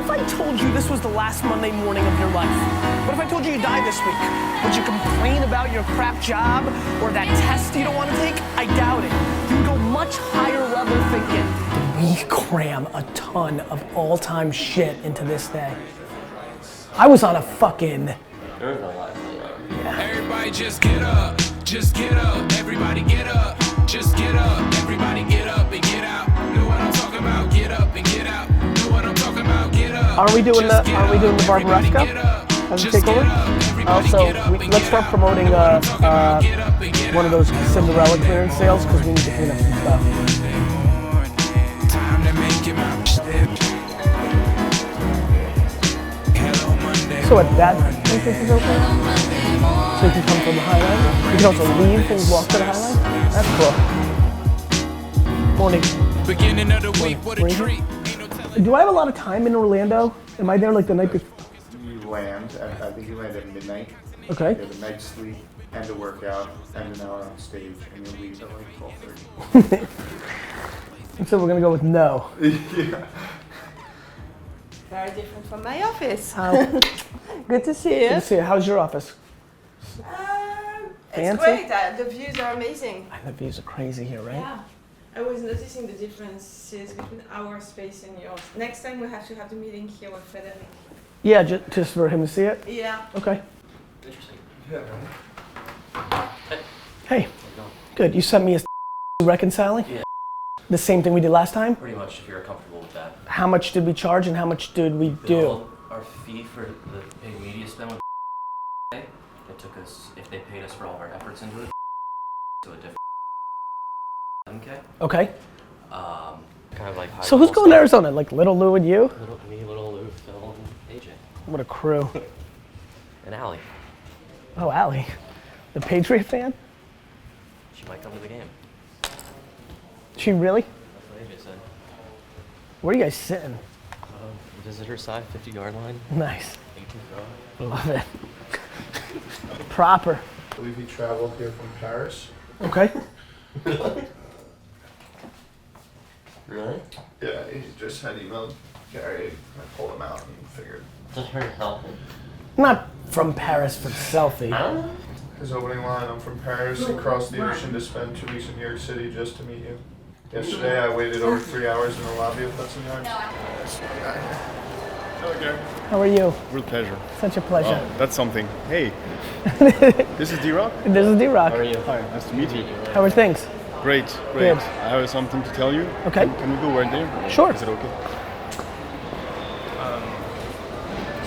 if I told you this was the last Monday morning of your life? What if I told you you died this week? Would you complain about your crap job or that test you don't want to take? I doubt it. You would go much higher level thinking. We cram a ton of all-time shit into this day. I was on a fucking... There is no life. Yeah. Everybody just get up, everybody get up, just get up, everybody get up and get out. Know what I'm talking about? Get up and get out. Know what I'm talking about? Get up. Are we doing the Barbaresca as a takeover? Also, let's start promoting one of those Cinderella clearance sales because we need to clean up some stuff. Time to make it my So at that entrance is open, so you can come from the High Line. You can also leave and walk to the High Line. That's cool. Morning. beginning of the week, what a treat. Do I have a lot of time in Orlando? Am I there like the night before? You land, I think you land at midnight. Okay. You have a night's sleep and a workout and an hour on stage, and you'll leave at like 12:30. So we're gonna go with no. Yeah. Very different from my office. Good to see you. Good to see you. How's your office? It's Fancy? great. The views are amazing. And the views are crazy here, right? Yeah. I was noticing the differences between our space and yours. Next time we have to have the meeting here with Frederic. Yeah, just for him to see it? Yeah. Okay. Interesting. Yeah, Hey, good. You sent me a reconciling? Yeah. The same thing we did last time? Pretty much, if you're comfortable with that. How much did we charge and how much did we do? Well, our fee for the paid media spend with it took us, if they paid us for all of our efforts into it, to a different $7K. Okay. Kind of like high So who's level going to stuff. Arizona? Like Little Lou and you? Little Lou, Phil, and AJ. What a crew. And Allie. Oh, Allie. The Patriot fan? She might come to the game. She really? That's what AJ said. Where are you guys sitting? Visitor side, 50-yard line, Nice. 18th row. Love it. Proper. I believe he traveled here from Paris. Okay. Really? Yeah, he just had emailed Gary. I pulled him out and figured Just her help. Not from Paris for the selfie. his opening line, I'm from Paris and crossed the ocean to spend 2 weeks in New York City just to meet you. Yesterday I waited over 3 hours in the lobby of Hudson Yards. Hello, Gary. How are you? Real pleasure. Such a pleasure. Oh, that's something. Hey, this is D-Rock. This is D-Rock. How are you? Hi, nice to meet you. How are things? Great. Good. I have something to tell you. Okay. Can we go right there? Sure. Is it okay?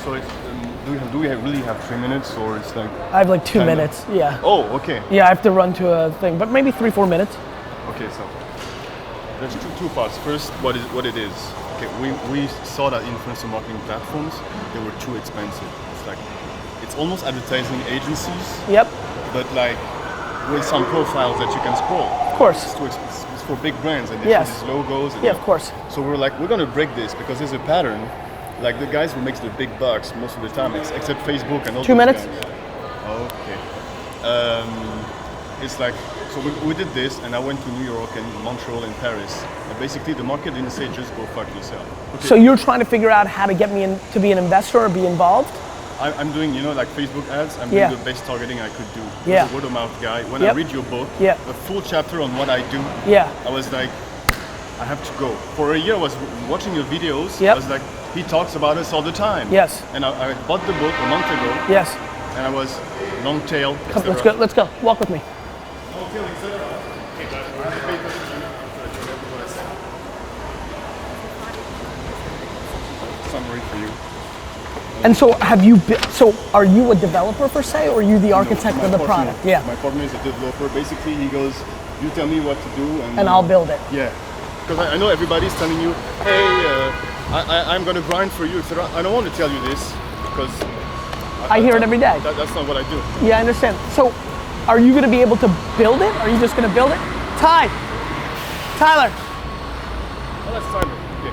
So do we really have 3 minutes, or it's like? I have like 2 Kinda. minutes. Yeah. Oh, okay. Yeah, I have to run to a thing, but maybe 3-4 minutes. Okay, so there's two parts. First, what it is. Okay, we saw that influencer marketing platforms, they were too expensive. It's almost advertising agencies, Yep. but like with some profiles that you can scroll. Of course. It's too expensive. It's for big brands and they Yes. have these logos. And Yeah, of course. So we're like, we're gonna break this because there's a pattern. Like the guys who makes the big bucks most of the time, except Facebook and all. 2 those minutes? guys. Okay. It's like, so we did this, and I went to New York and Montreal and Paris. And basically, the market didn't say just go fuck yourself. Okay. So you're trying to figure out how to get me in to be an investor or be involved? I'm doing, like Facebook ads. I'm Yeah. doing the best targeting I could do. Yeah. As a word of mouth guy. When Yep. I read your book, Yeah. a full chapter on what I do, Yeah. I was like, I have to go. For a year, I was watching your videos. Yep. I was like, he talks about us all the time. Yes. And I bought the book a month ago, Yes. and I was long tail. Come, let's go. Let's go. Walk with me. Summary for you. And so have you been, so are you a developer per se or are you the architect My of the partner- product? Yeah. My partner is a developer. Basically, he goes, you tell me what to do, And I'll build it. Yeah. Because I know everybody's telling you, hey, I'm going to grind for you, etc. I don't want to tell you this because I hear it every day. That's not what I do. Yeah, I understand. So are you going to be able to build it? Are you just going to build it? Tyler. Oh, that's Simon. Okay.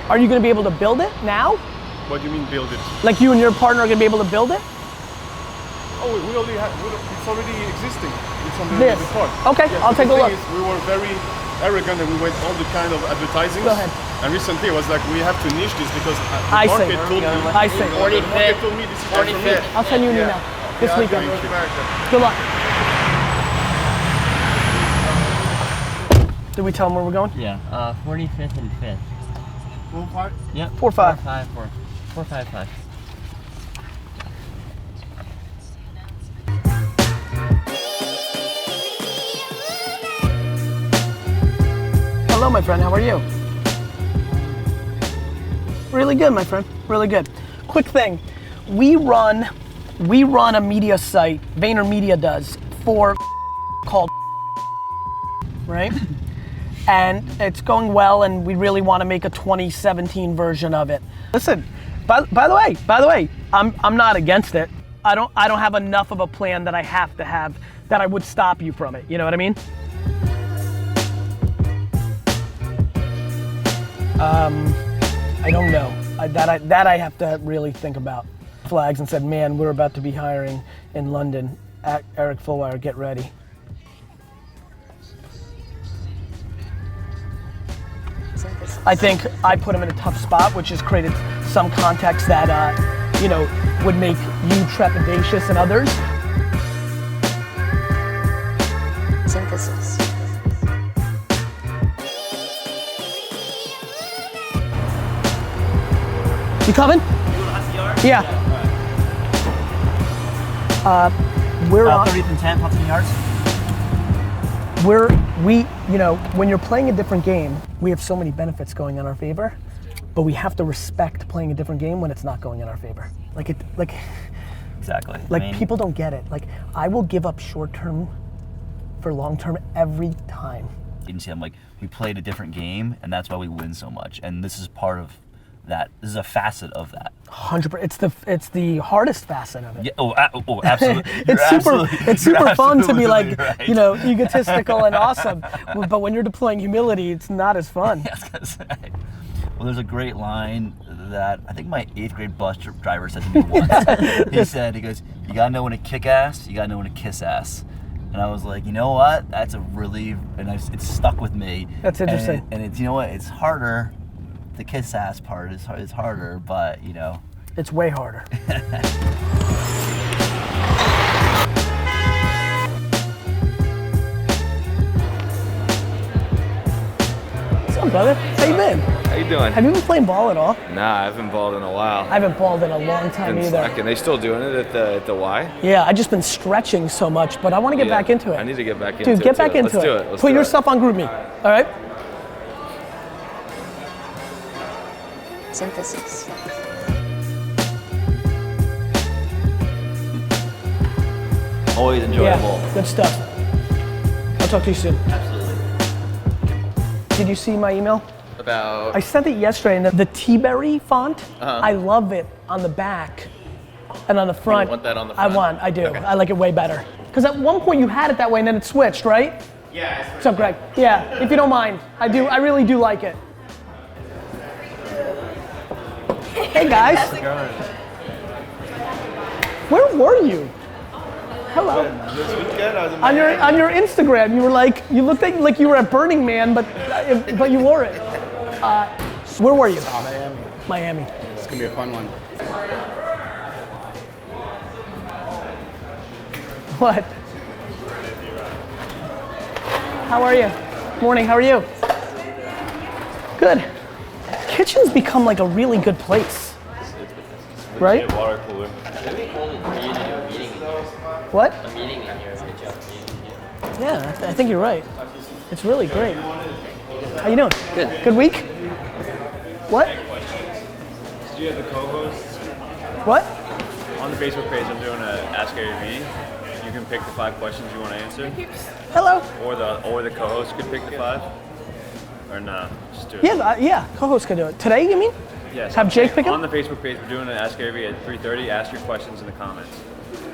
Are you going to be able to build it now? What do you mean build it? Like you and your partner are going to be able to build it? Oh, we already have. It's already existing. It's on the This. part. Okay, I'll take a the look. thing is, we were very arrogant and we went all the kind of advertising. Go ahead. And recently it was like, we have to niche this because I the see. market told me. I see. The market told me this is for me. I'll send you an email this Yeah, weekend. North America. Good luck. Did we tell them where we're going? Yeah, 45th and 5th. Full park? Yep. 4-5. 455. Hello, my friend. How are you? Really good, my friend. Really good. Quick thing. We run a media site, VaynerMedia does, for called right? And it's going well, and we really want to make a 2017 version of it. Listen, by the way, I'm not against it. I don't have enough of a plan that I have to have that I would stop you from it. You know what I mean? I don't know. That I have to really think about. Flags and said, man, we're about to be hiring in London. Eric Fulwire, get ready. I think I put him in a tough spot, which has created some context that, would make you trepidatious and others. Synthesis. You coming? Yeah. We're on. 30th and 10th, Hudson Yards. When you're playing a different game, we have so many benefits going in our favor, but we have to respect playing a different game when it's not going in our favor. Exactly. People don't get it. I will give up short term for long term every time. You can see I'm like, we played a different game, and that's why we win so much. And this is part of that. This is a facet of that. 100%. It's the hardest facet of it. Yeah, absolutely. It's super fun to be like, right. egotistical and awesome. But when you're deploying humility, it's not as fun. I was gonna say. Well, there's a great line that I think my 8th grade bus driver said to me once. He goes, you gotta know when to kick ass, you gotta know when to kiss ass. And I was like, you know what? That's it's stuck with me. That's interesting. And it's, you know what? It's harder. The kiss ass part is harder, but It's way harder. What's up, brother? How you been? How you doing? Have you been playing ball at all? Nah, I haven't balled in a while. I haven't balled in a long time Been either. slacking. They still doing it at the Y? Yeah, I've just been stretching so much, but I want to get Yeah, back into it. I need to get back into it. Dude, get back too. into Let's it. do it. Let's Put do your it. stuff on GroupMe. All right? Synthesis. always enjoyable. Yeah, good stuff. I'll talk to you soon. Absolutely. Did you see my email? About I sent it yesterday, and the T-Berry font, I love it on the back and on the front. You want that on the front? I do. Okay. I like it way better. Because at one point you had it that way and then it switched, right? yeah. What's up, Greg? Yeah, if you don't mind. I really do like it. Hey guys. Where were you? Hello. This weekend I was in On your Instagram, you looked like you were at Burning Man, but you wore it. Where were you? Miami. Miami. It's gonna be a fun one. What? How are you? Morning, how are you? Good. Kitchen's become like a really good place. Right? Water cooler. What? A meeting in here is a good job. Yeah, I think you're right. It's really great. How you doing? Good. Good week? What? Do you have the co-host? What? On the Facebook page, I'm doing a Ask Gary Vee. You can pick the 5 questions you want to answer, Hello. or the co-host could pick the 5. Or nah, just do it. Yeah, co-host can do it. Today, you mean? Yes. Have Jake pick On him? the Facebook page, we're doing an Ask Gary Vee at 3:30. Ask your questions in the comments.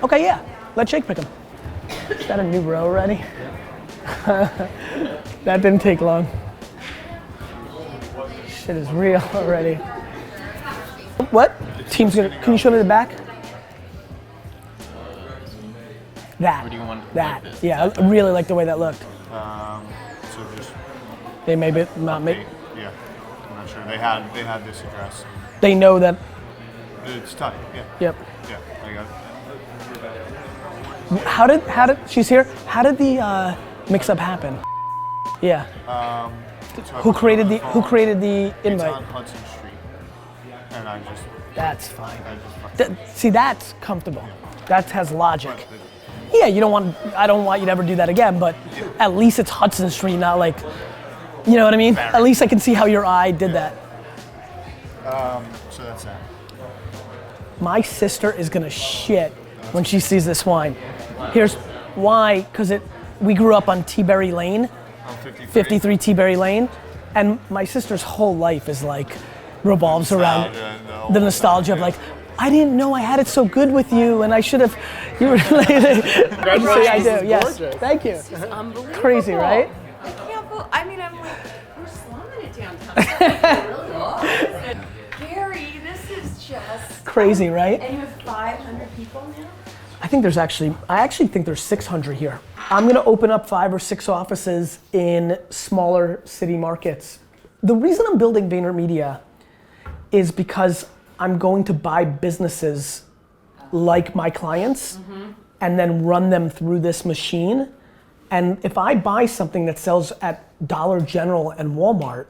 Okay, yeah. Let Jake pick him. Is that a new row already? That didn't take long. Shit is real already. What? Team's gonna, can you show me the back? That. Where do you want that? Yeah, I really like the way that looked. So just They may be not make. Yeah, I'm not sure. They had this address. They know that. It's tight. Yeah. Yep. Yeah. I got it. How did she's here? How did the mix-up happen? Yeah. Who created the It's invite? on Hudson Street, and I just That's fine. fucking. See, that's comfortable. That has logic. Yeah, I don't want you to ever do that again, but at least it's Hudson Street, not like, you know what I mean? At least I can see how your eye did that. So that's that. My sister is gonna shit when she sees this wine. Here's why, because we grew up on T-Berry Lane, 53 T-Berry Lane, and my sister's whole life is like, revolves around the nostalgia of like, I didn't know I had it so good with you, and I should have. You were like, I do. Yes. Thank you. This is unbelievable. Crazy, right? I can't believe. I mean, I'm like, we're slumming it downtown. Really? Gary, this is just Crazy, right? And you have 500 people now. I actually think there's 600 here. I'm gonna open up 5 or 6 offices in smaller city markets. The reason I'm building VaynerMedia is because I'm going to buy businesses like my clients and then run them through this machine. And if I buy something that sells at Dollar General and Walmart,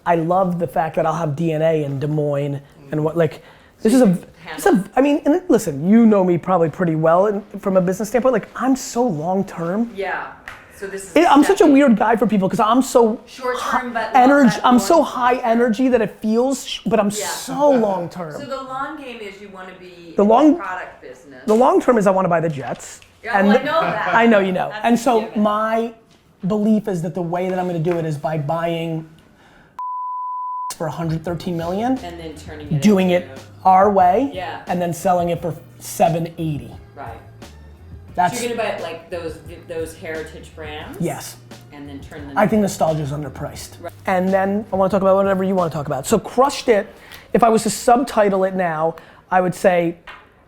I love the fact that I'll have DNA in Des Moines and what, like, this is I mean, and listen, you know me probably pretty well from a business standpoint. Like, I'm so long term. Yeah. So this is. I'm such a weird guy for people because I'm so short term, but energy. I'm so high energy that it feels, but I'm so long term. So the long game is you want to be The in long- the product business. The long term is I want to buy the Jets. Yeah, well, I know that. I know you know. That's And so given. my belief is that the way that I'm going to do it is by buying for 113 million, and then turning it doing into, it our way, Yeah. and then selling it for 780. Right. That's So you're gonna buy like those heritage brands. yes. And then turn them. I think nostalgia is underpriced. And then I want to talk about whatever you want to talk about. So Crushed It, if I was to subtitle it now, I would say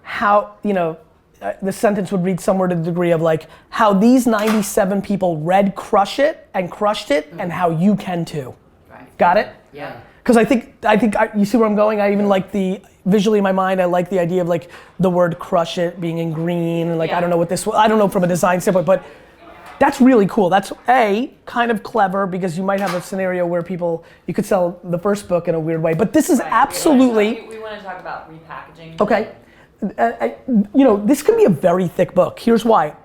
how, the sentence would read somewhere to the degree of like, how these 97 people read Crush It and crushed it, and how you can too. Right. Got it? Yeah. Because I think you see where I'm going? I even like visually in my mind, I like the idea of like the word crush it being in green, and like, I don't know I don't know from a design standpoint, but that's really cool. That's kind of clever because you might have a scenario where you could sell the first book in a weird way, but this is absolutely. We want to talk about repackaging. Okay. This could be a very thick book. Here's why.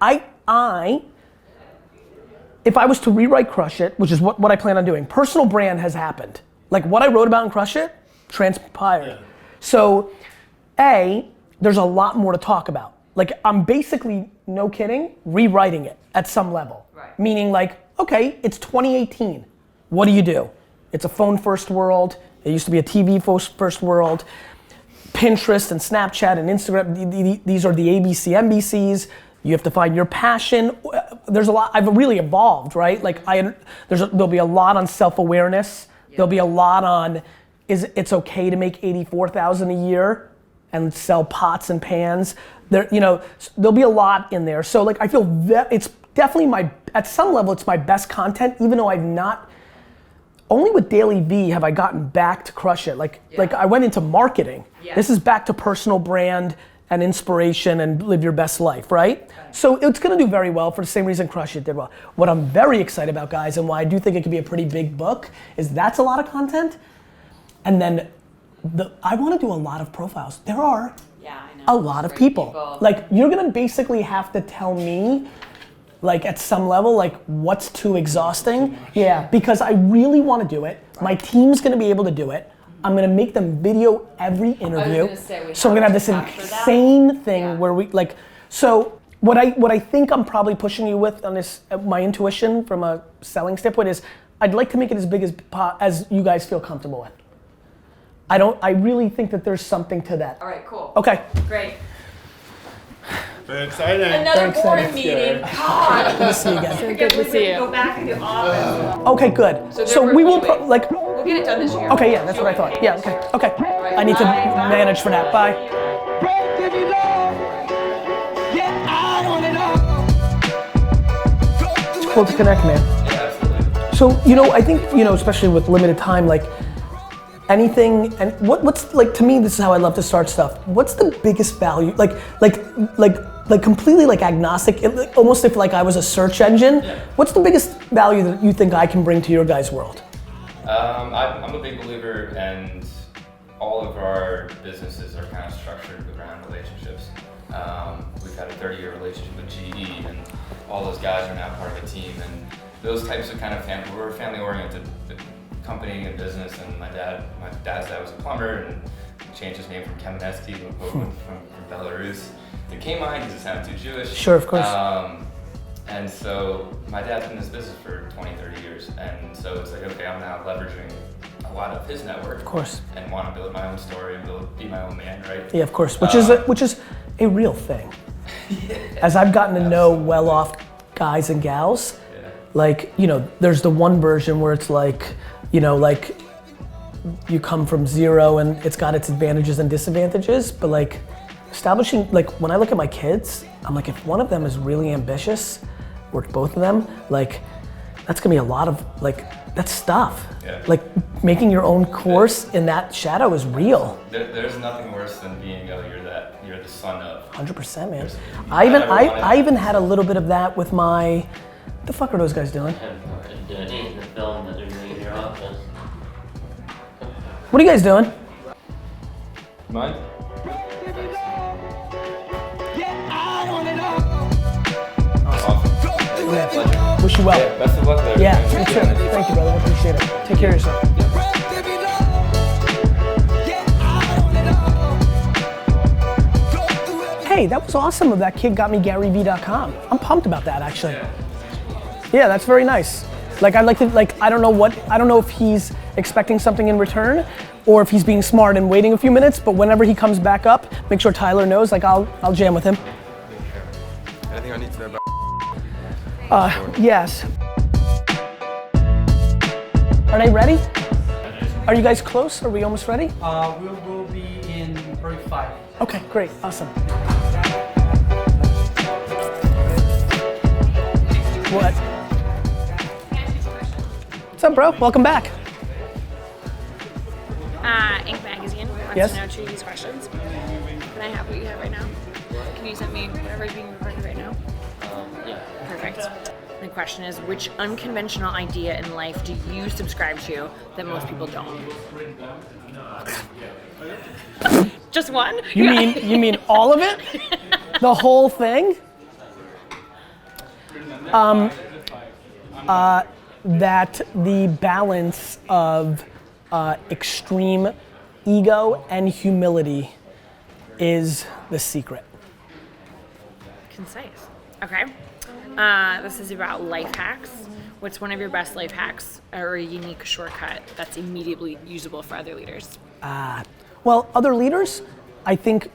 If I was to rewrite Crush It, which is what I plan on doing, personal brand has happened. Like what I wrote about in Crush It, transpired. Yeah. So, there's a lot more to talk about. Like I'm basically, no kidding, rewriting it at some level. Right. Meaning like, okay, it's 2018. What do? It's a phone first world. It used to be a TV first world. Pinterest and Snapchat and Instagram, these are the ABC, NBCs. You have to find your passion. There's a lot, I've really evolved, right? Like there'll be a lot on self-awareness. Yeah. There'll be a lot on, it's okay to make $84,000 a year and sell pots and pans. There'll be a lot in there. So like, I feel it's definitely at some level, it's my best content, even though I've not, only with Daily V have I gotten back to Crush It. Like I went into marketing. Yeah. This is back to personal brand and inspiration and live your best life, right? So it's gonna do very well for the same reason Crush It did well. What I'm very excited about, guys, and why I do think it could be a pretty big book, is that's a lot of content. And then I wanna do a lot of profiles. There are a lot of people. Like you're gonna basically have to tell me, like at some level, like what's too exhausting. Yeah, because I really wanna do it. My team's gonna be able to do it. I'm gonna make them video every interview. So I'm gonna have this insane thing where we like, so what I think I'm probably pushing you with on this, my intuition from a selling standpoint is, I'd like to make it as big as you guys feel comfortable with. I really think that there's something to that. All right, cool. Okay. Great. Very exciting. Another board meeting. God. Good to see you again. So good to see you. Go back in the office. Okay, good. So we will we'll get it done this year. Okay, yeah, that's what I thought. Yeah, okay. Right. I need to manage for that. Bye. It's cool to connect, man. Yeah, absolutely. So So, you know, I think, you know, especially with limited time, like anything, and what's like, to me, this is how I love to start stuff. What's the biggest value, like completely like agnostic, almost if like I was a search engine, what's the biggest value that you think I can bring to your guys' world? I'm a big believer, and all of our businesses are kind of structured around relationships. We've had a 30-year relationship with GE, and all those guys are now part of a team, and those types of kind of we're a family-oriented company and business, and my dad's dad was a plumber, and he changed his name from Kamenetsky from Belarus to Kmine because it sounded too Jewish. Sure, of course. And so my dad's been in this business for 20, 30 years, and so it's like, okay, I'm now leveraging a lot of his network, of course, and want to build my own story and be my own man, right? Yeah, of course, which is a real thing. Yeah, as I've gotten to know well-off guys and gals, like, you know, there's the one version where it's like, you know, like you come from zero and it's got its advantages and disadvantages, but like establishing, like when I look at my kids, I'm like, if one of them is really ambitious, or both of them, like that's gonna be a lot of, like, that's stuff. Yeah. Like making your own course in that shadow is real. There's nothing worse than being, you're the son of. 100%, man. I even had a little bit of that with my, what the fuck are those guys doing? Editing the film that they're doing in your office. What are you guys doing? Mine? Yeah. Wish you well. Yeah, best of luck there. Yeah, me too. Thank you, brother. I appreciate it. Take care of yourself. Hey, that was awesome of that kid got me GaryVee.com. I'm pumped about that, actually. Yeah, that's very nice. Like, I'd like to, like, I don't know if he's expecting something in return or if he's being smart and waiting a few minutes, but whenever he comes back up, make sure Tyler knows, like, I'll jam with him. Anything I need to know about? Yes. Are they ready? Are you guys close? Are we almost ready? We'll be in probably 5. Okay, great, awesome. What? What's up, bro? Welcome back. Inc. Magazine wants Yes? to know 2 of these questions. Can I have what you have right now? Can you send me whatever is being recorded right now? Yeah. Perfect. The question is, which unconventional idea in life do you subscribe to that most people don't? Just one? You mean all of it? The whole thing? That the balance of extreme ego and humility is the secret. Concise. Okay. This is about life hacks. What's one of your best life hacks or a unique shortcut that's immediately usable for other leaders? Well, other leaders, I think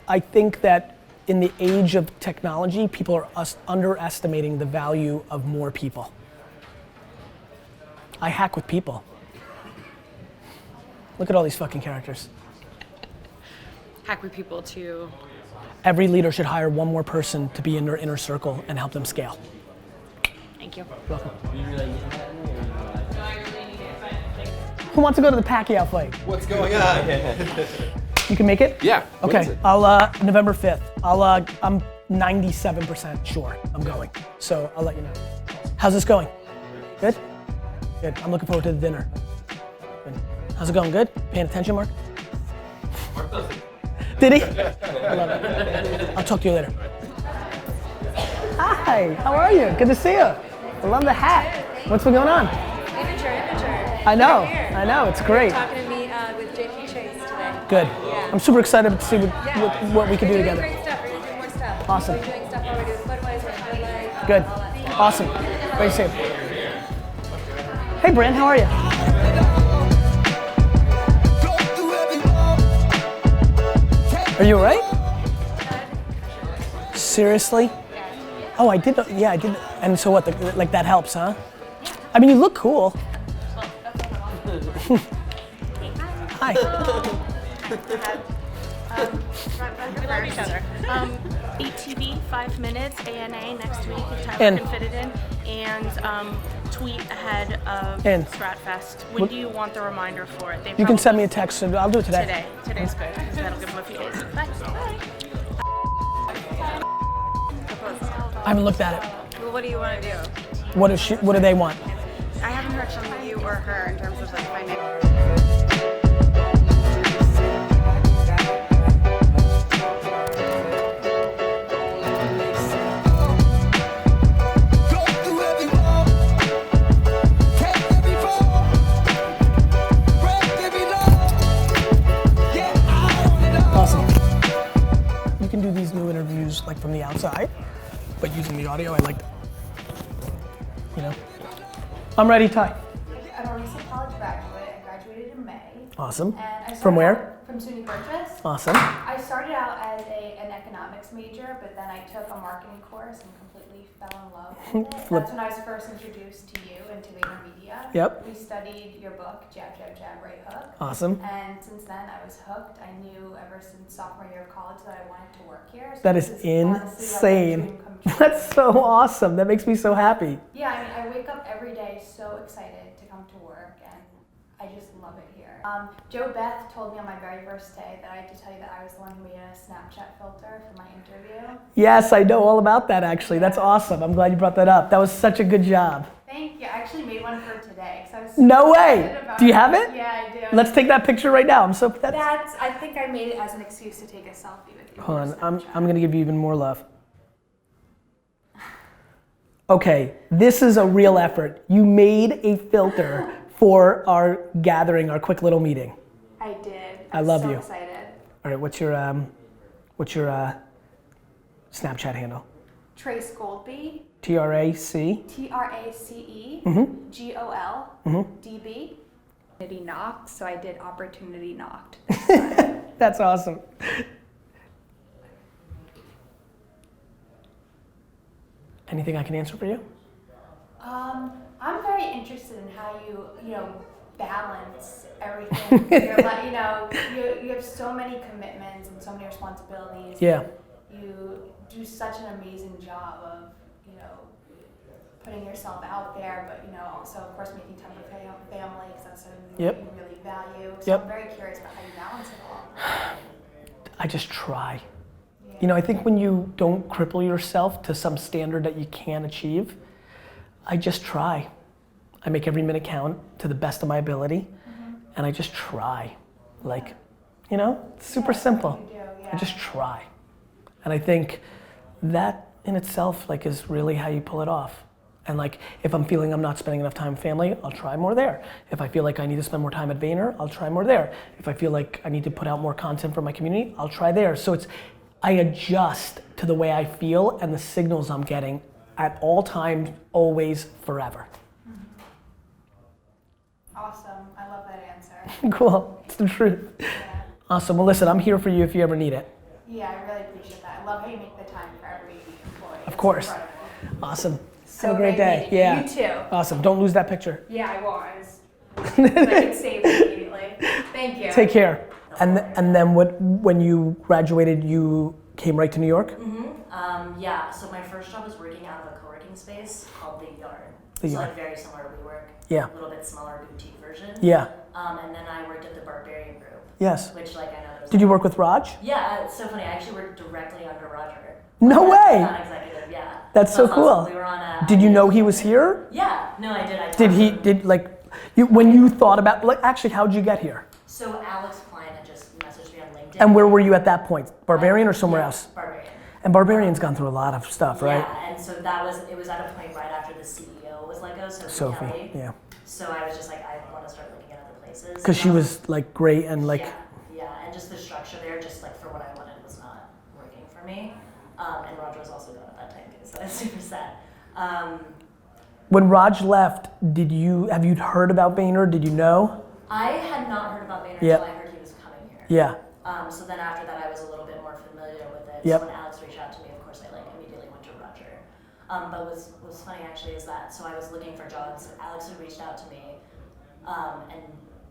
that in the age of technology, people are underestimating the value of more people. I hack with people. Look at all these fucking characters. Hack with people to... Every leader should hire one more person to be in their inner circle and help them scale. Thank you. You're welcome. Who wants to go to the Pacquiao fight? What's going on? You can make it? Yeah. When is Okay, it? I'll November 5th. I'm 97% sure I'm going. So I'll let you know. How's this going? Good? Good. I'm looking forward to the dinner. Good. How's it going? Good? Paying attention, Mark? Did he? I love it. I'll talk to you later. Hi, how are you? Good to see you. I love the hat. What's been going on? Immature. I know, it's great. Talking to me with JP Chase today. Good. Yeah. I'm super excited to see what we can do We're together. doing great stuff. We're gonna do more stuff. Awesome. We're doing stuff already with Budweiser, Bud Light, Good. all that stuff. Awesome. Great to see you. Hey, Brand, how are you? Are you all right? Seriously? Oh, I did. Yeah, I did. And so what? Like that helps, huh? I mean, you look cool. Hi. We love each other. ATV, 5 minutes, ANA next week if Tyler And- can fit it in, and tweet ahead of And Stratfest. When what- do you want the reminder for it? They You can probably- send me a text and I'll do it today. Today. Today's good, because that'll give them a few days. Bye. I haven't looked at it. Well, what do you want to do? What do they want? I haven't heard from you or her in terms of like financial. Awesome. You can do these new interviews like from the outside, but using the audio, I like, you know. I'm ready, Ty. I'm a recent college graduate. I graduated in May. Awesome. And I started From where? out From SUNY Purchase. Awesome. I started out as an economics major, but then I took a marketing course and completely fell in love with it. Flip. That's when I was first introduced to you and to VaynerMedia. Yep. We studied your book, Jab, Jab, Jab, Right Hook. Awesome. And since then, I was hooked. I knew ever since sophomore year of college that I wanted to work here. So That is this honestly like a insane. dream come true. That's so awesome. That makes me so happy. Yeah, I mean, I wake up every day so excited to come to work, and I just love it here. Joe Beth told me on my very first day that I had to tell you that I was the one who made a Snapchat filter for my interview. Yes, I know all about that actually. That's awesome. I'm glad you brought that up. That was such a good job. Thank you. I actually made one for today because I was No way. excited about Do you have it? Yeah, I do. Let's take that picture right now. I'm so That's. I think I made it as an excuse to take a selfie with you. Hold on, I'm gonna give you even more love. Okay, this is a real effort. You made a filter for our gathering, our quick little meeting. I did. I love so you. Excited. All right, what's your Snapchat handle? Trace Goldby. TRAC. TRACE. Mhm. GOL. Mhm. DB. Opportunity knocked, so I did opportunity knocked. That's awesome. Anything I can answer for you? I'm very interested in how you balance everything. You're like, you have so many commitments and so many responsibilities. Yeah. You do such an amazing job of, putting yourself out there, but also of course making time for family because that's something Yep. you really value. So Yep. I'm very curious about how you balance it all. I just try. I think when you don't cripple yourself to some standard that you can't achieve, I just try. I make every minute count to the best of my ability, and I just try. It's super simple. I just try. And I think that in itself, is really how you pull it off. And if I'm feeling I'm not spending enough time with family, I'll try more there. If I feel like I need to spend more time at Vayner, I'll try more there. If I feel like I need to put out more content for my community, I'll try there. So I adjust to the way I feel and the signals I'm getting at all times, always, forever. Awesome. I love that answer. Cool. It's the truth. Awesome. Well, listen, I'm here for you if you ever need it. Yeah, I really appreciate that. I love how you make the time for every employee. Of course. It's incredible. Awesome. So Have a great great day. meeting you. Yeah. You too. Awesome. Don't lose that picture. Yeah, I was. I can save it immediately. Thank you. Take care. And then when you graduated, you came right to New York? Yeah, so my first job was working out of a co-working space called The Yard. The so Yard. very similar to WeWork. Yeah. A little bit smaller boutique version. Yeah. And then I worked at the Barbarian Group. Yes. Which I know there's Did you work with Raj? Yeah, it's so funny. I actually worked directly under Roger. No way! Non-executive, yeah. That's so cool. Awesome. We were on a... Did you know he was here? Yeah, no, I did. When you thought about, actually, how'd you get here? So Alex Klein had just messaged me on LinkedIn. And where were you at that point? Barbarian or somewhere else? Barbarian. And Barbarian's gone through a lot of stuff, right? Yeah, and so it was at a point right after the CEO was let go, so Sophie, Kelly. yeah. So I was just like, I want to start looking at other places. Because she was great and Yeah, and just the structure there, just for what I wanted, was not working for me. And Roger was also gone at that time too, so I was super sad. When Raj left, have you heard about Vayner? Did you know? I had not heard about Vayner Yep. until I heard he was coming here. Yeah. So then after that, I was a little bit more familiar with it. Yep. So when Alex reached out to me, of course, I immediately went to Roger. But what's funny actually is that, so I was looking for jobs. Alex had reached out to me, and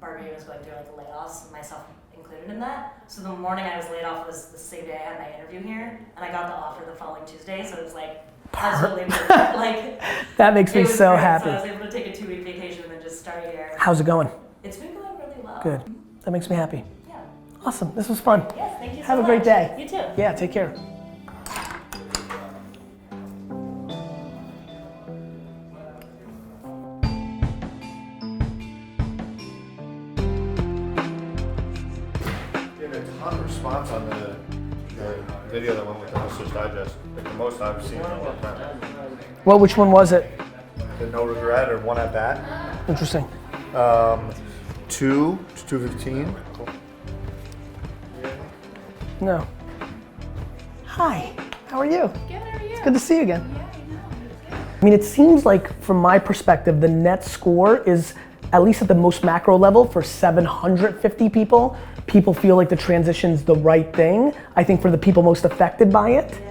Barbarian was going through layoffs, myself included in that. So the morning I was laid off was the same day I had my interview here, and I got the offer the following Tuesday. So it was Absolutely. Like, That makes me it was so great. happy. So I was able to take a 2-week vacation and then just start here. How's it going? It's been going really well. Good. That makes me happy. Yeah. Awesome. This was fun. Yes, thank you so Have a much. great day. You too. Yeah, take care. We had a ton of response on the video that went with the Hustler's Digest. Like the most I've seen in a long time. Well, which one was it? The No Regret or One at Bat. Interesting. 2 to 215. No. Hi. How are you? Good, how are you? It's good to see you again. I mean, it seems like, from my perspective, the net score is, at least at the most macro level, for 750 people. People feel like the transition's the right thing. I think for the people most affected by it.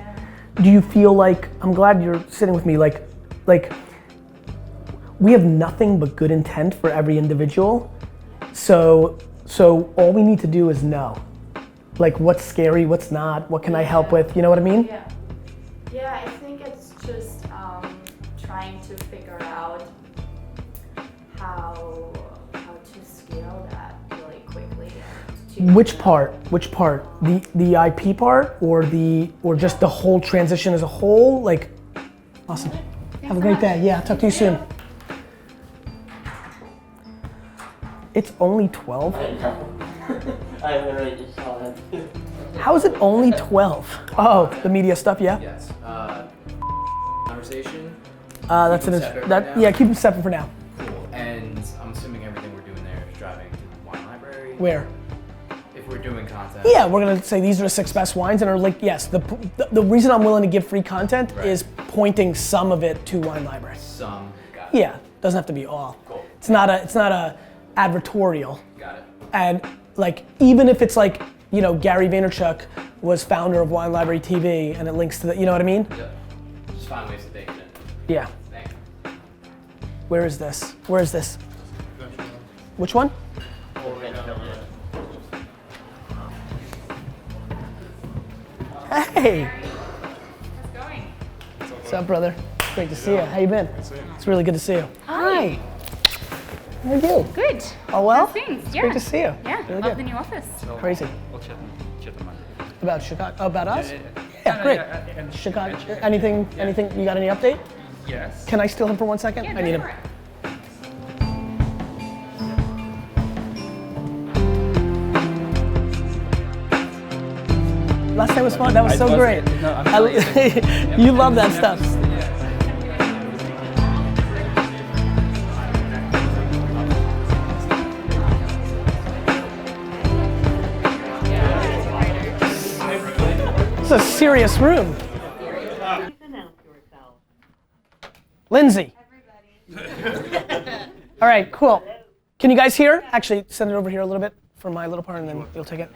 Do you feel like, I'm glad you're sitting with me, like we have nothing but good intent for every individual. So all we need to do is know. Like, what's scary, what's not, what can I help with, you know what I mean? Yeah. Yeah, I think it's just trying to figure out how to scale that really quickly. Which part? The IP part or just the whole transition as a whole? Like, awesome. Have a great day. Yeah, talk to you soon. It's only 12? I literally just saw that. How is it only 12? Oh, the media stuff, yeah? Yes. Conversation. That's Keep it. them separate for now? Yeah, keep them separate for now. Cool. And I'm assuming everything we're doing there is driving to the wine library. Where? If we're doing content. Yeah, we're gonna say these are the 6 best wines and are like, yes, the reason I'm willing to give free content is pointing some of it to Wine Library. Some. Got it. Yeah, doesn't have to be all. Cool. It's not a advertorial. Got it. And like, even if it's like, you know, Gary Vaynerchuk was founder of Wine Library TV and it links to the, you know what I mean? Yep. Just find ways to take it in. Yeah. Thank you. Where is this? Which one? Hey! How's it going? What's up, brother? Great to see you. How you been? It's really good to see you. Hi. How are you? Good. Oh well? How's things? It's Yeah. great to see you. Yeah, Really love good. the new office. Crazy. We'll chat on Monday. About Chicago? Oh, about us? Yeah. Yeah, great. And Chicago. Anything? You got any update? Yes. Can I steal him for 1 second? Yeah, I need go him. for it. Last time was fun. That was so great. No, I'm telling you. You love that stuff. It's a serious room. Lindsay. All right, cool. Can you guys hear? Actually, send it over here a little bit for my little part, and then you'll take it.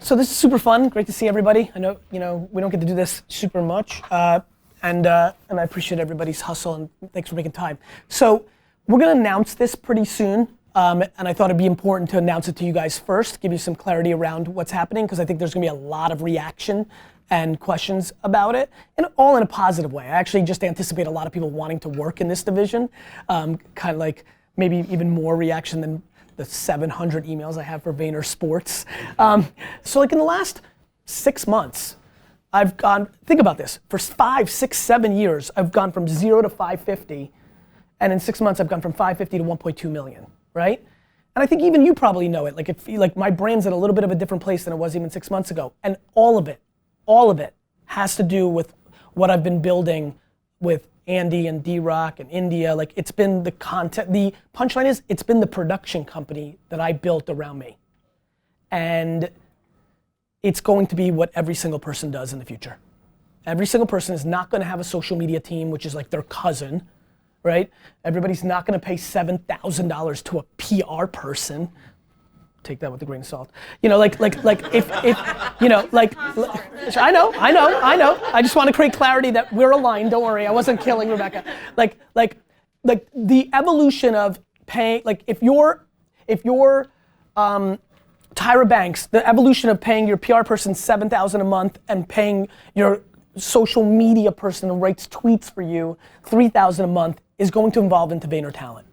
So this is super fun. Great to see everybody. I know, you know, we don't get to do this super much, and I appreciate everybody's hustle, and thanks for making time. So we're gonna announce this pretty soon, and I thought it'd be important to announce it to you guys first, give you some clarity around what's happening, because I think there's gonna be a lot of reaction and questions about it, and all in a positive way. I actually just anticipate a lot of people wanting to work in this division, kind of like maybe even more reaction than the 700 emails I have for Vayner Sports. So like in the last 6 months, I've gone, think about this, for 5, 6, 7 years, I've gone from 0 to 550, and in 6 months I've gone from 550 to 1.2 million, right? And I think even you probably know it, like my brand's in a little bit of a different place than it was even 6 months ago, and all of it has to do with what I've been building with Andy and D-Rock and India. Like, it's been the content, the punchline is, it's been the production company that I built around me. And it's going to be what every single person does in the future. Every single person is not gonna have a social media team, which is like their cousin, right? Everybody's not gonna pay $7,000 to a PR person. Take that with a grain of salt. You know, like if you know, I know. I just want to create clarity that we're aligned. Don't worry, I wasn't killing Rebecca. Like the evolution of paying. Like if you're Tyra Banks, the evolution of paying your PR person $7,000 a month and paying your social media person who writes tweets for you, $3,000 a month, is going to evolve into Vayner Talent.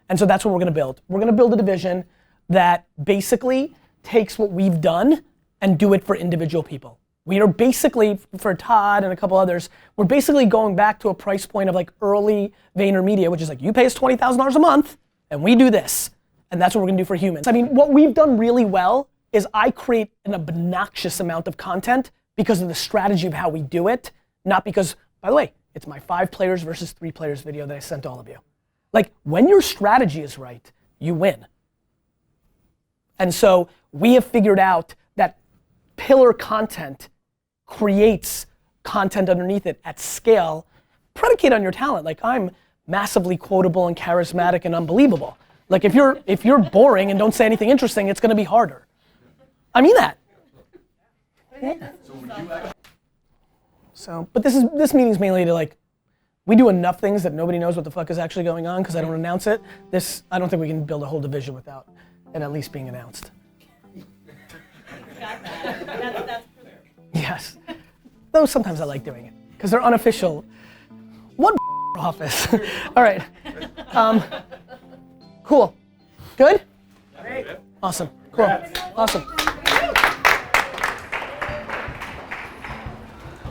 And so that's what we're gonna build. We're gonna build a division that basically takes what we've done and do it for individual people. We are basically, for Todd and a couple others, we're basically going back to a price point of like early VaynerMedia, which is like, you pay us $20,000 a month and we do this. And that's what we're gonna do for humans. I mean, what we've done really well is I create an obnoxious amount of content because of the strategy of how we do it, not because, by the way, it's my 5 players versus 3 players video that I sent all of you. Like, when your strategy is right, you win. And so we have figured out that pillar content creates content underneath it at scale, predicated on your talent. Like, I'm massively quotable and charismatic and unbelievable. Like, if you're boring and don't say anything interesting, it's gonna be harder. I mean that. Yeah. So, but this meeting's mainly to like, we do enough things that nobody knows what the fuck is actually going on because I don't announce it. I don't think we can build a whole division without it at least being announced. Got that. That's Yes. Though sometimes I like doing it because they're unofficial. One office. All right. Cool. Good? great. Awesome. Cool. Awesome.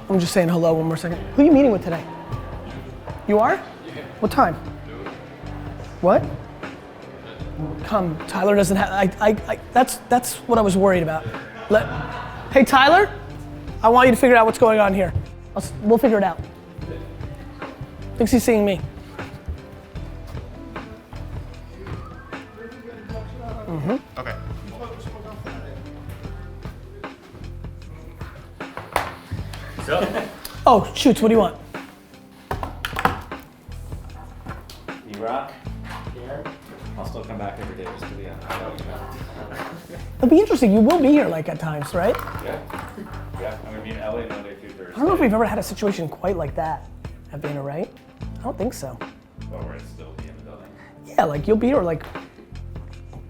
I'm just saying hello one more second. Who are you meeting with today? You are? What time? What? Come, Tyler doesn't have, that's what I was worried about. Hey Tyler, I want you to figure out what's going on here. We'll figure it out. Thinks he's seeing me. Mm-hmm. Okay. Oh, shoots, what do you want? You rock? Yeah. I'll still come back every day just to be on. It'll be interesting, you will be here like at times, right? Yeah. Yeah, I'm gonna be in LA Monday through Thursday. I don't know if we've ever had a situation quite like that at Vayner, right? I don't think so. But we're still be in the building. Yeah, like you'll be here like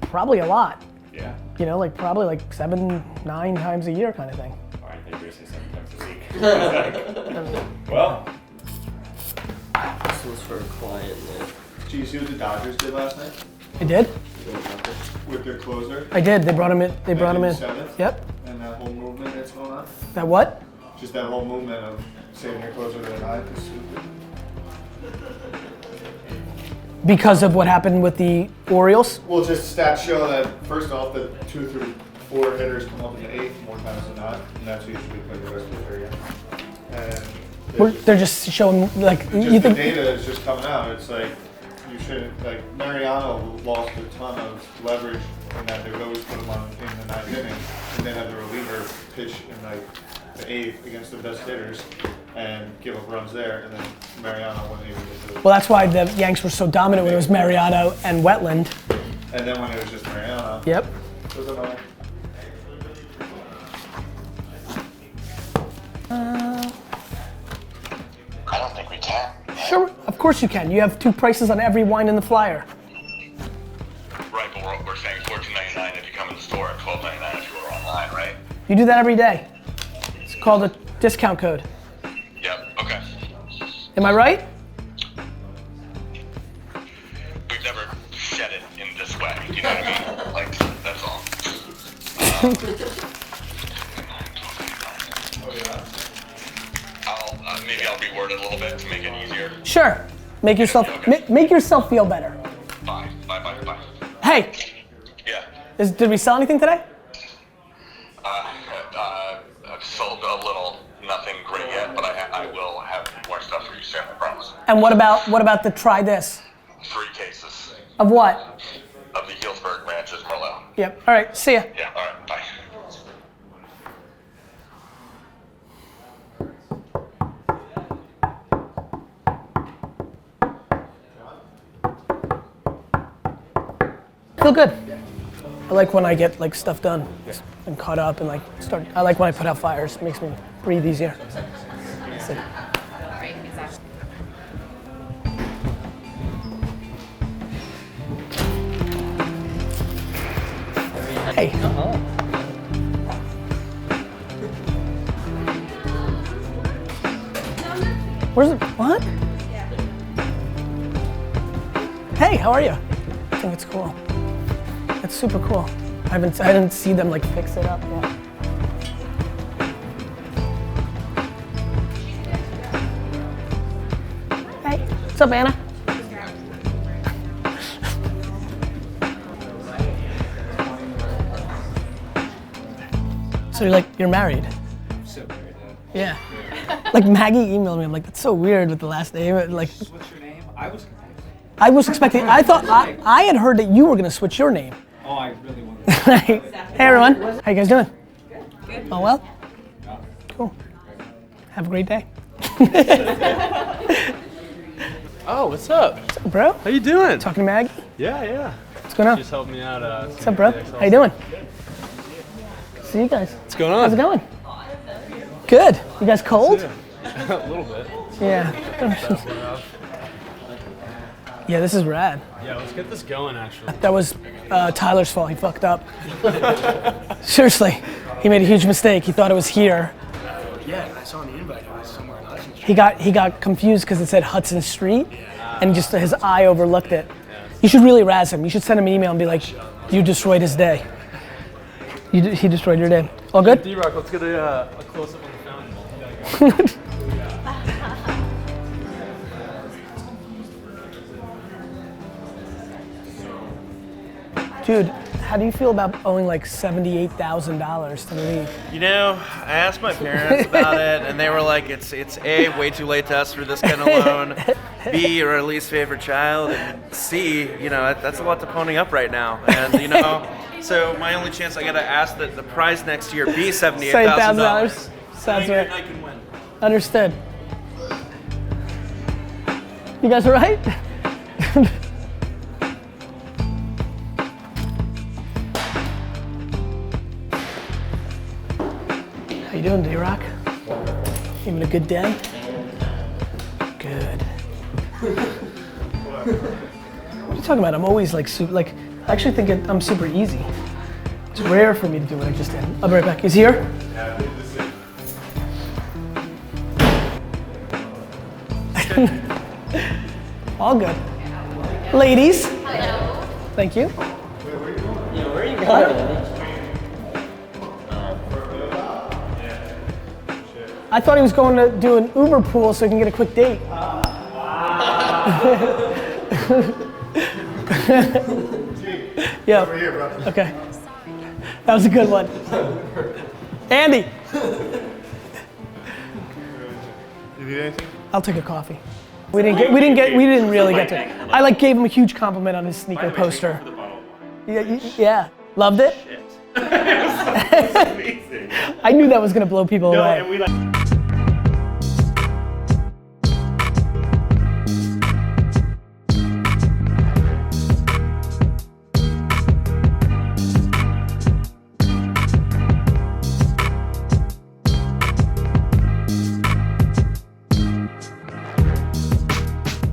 probably a lot. Yeah. You know, like probably like 7, 9 times a year kind of thing. All right, I think you're gonna say 7 times a week. Well. This was for a client. Did you see what the Dodgers did last night? I did? With their closer? I did. They brought him in. They brought him in. 7th? Yep. And that whole movement that's going on? That what? Just that whole movement of saving your closer to the 9th is stupid. Because of what happened with the Orioles? Well, just stats show that first off, the 2 through 4 hitters come up in the 8th more times than not, and that's who you should be playing the rest of the year. And They're just showing like just you the think. data is just coming out. It's like you shouldn't like Mariano lost a ton of leverage in that they would always put him on in the 9th inning, and then have the reliever pitch in like the 8th against the best hitters and give up runs there, and then Mariano wasn't even get to the. Well, that's why the Yanks were so dominant when it was Mariano and Wetland. And then when it was just Mariano. Yep. Was it all? I don't think we can. Sure, of course you can. You have 2 prices on every wine in the flyer. Right, but we're saying $14.99 if you come in the store and $12.99 if you order online, right? You do that every day. It's called a discount code. Yep, okay. Am I right? We've never said it in this way, you know what I mean? Like, that's all. Maybe I'll reword it a little bit to make it easier. Sure. Make yourself feel better. Bye. Hey. Yeah. Did we sell anything today? I've sold a little, nothing great yet, but I will have more stuff for you soon, I promise. And what about the try this? 3 cases Of what? of the Healdsburg Ranches Merlot. Yep. All right. See ya. Yeah, all right, bye. Feel good. I like when I get like stuff done and caught up and like start. I like when I put out fires. It makes me breathe easier. So, hey. Where's it? What? Hey, how are you? I think it's cool. It's super cool. I didn't see them like fix it up yet. Hey, what's up, Anna? So you're married? I'm so married, Yeah. Like Maggie emailed me. I'm like, that's so weird with the last name. Like, What's your name? I was confused. I was expecting. I thought I had heard that you were gonna switch your name. Oh, I really wanted Hey everyone, how you guys doing? Good. Oh well. Cool. Have a great day. Oh, what's up? What's up, bro? How you doing? Talking to Maggie? Yeah, yeah. What's going on? Just helped me out. What's up, bro? How you doing? See you guys. What's going on? How's it going? Good. You guys cold? A little bit. Yeah. Yeah, this is rad. Yeah, let's get this going, actually. That was Tyler's fault. He fucked up. Seriously, he made a huge mistake. He thought it was here. Yeah, I saw on the invite it was somewhere in Hudson Street. He got confused because it said Hudson Street, and just his eye overlooked it. You should really razz him. You should send him an email and be like, "You destroyed his day. He destroyed your day." All good? D-Rock, let's get a close up on the fountain. Dude, how do you feel about owing like $78,000 to the league? You know, I asked my parents about it, and they were like, "It's A, way too late to ask for this kind of loan. B, you're our least favorite child, and C, you know, that's a lot to pony up right now." And you know, so my only chance, I gotta ask that the prize next year be $78,000. Sounds right. I can win. Understood. You guys all right? How you doing, D-Rock? Having a good day? Good. What are you talking about? I'm always like super, like, I actually think I'm super easy. It's rare for me to do what I just did. I'll be right back. Is he here? All good. Ladies. Hello. Thank you. Where are you going? I thought he was going to do an Uber pool so he can get a quick date. Yeah. Over here, bro. Okay. That was a good one. Andy. You need anything? I'll take a coffee. We didn't really get to it. I like gave him a huge compliment on his sneaker poster. Yeah. Loved it? I knew that was gonna blow people away. And we like.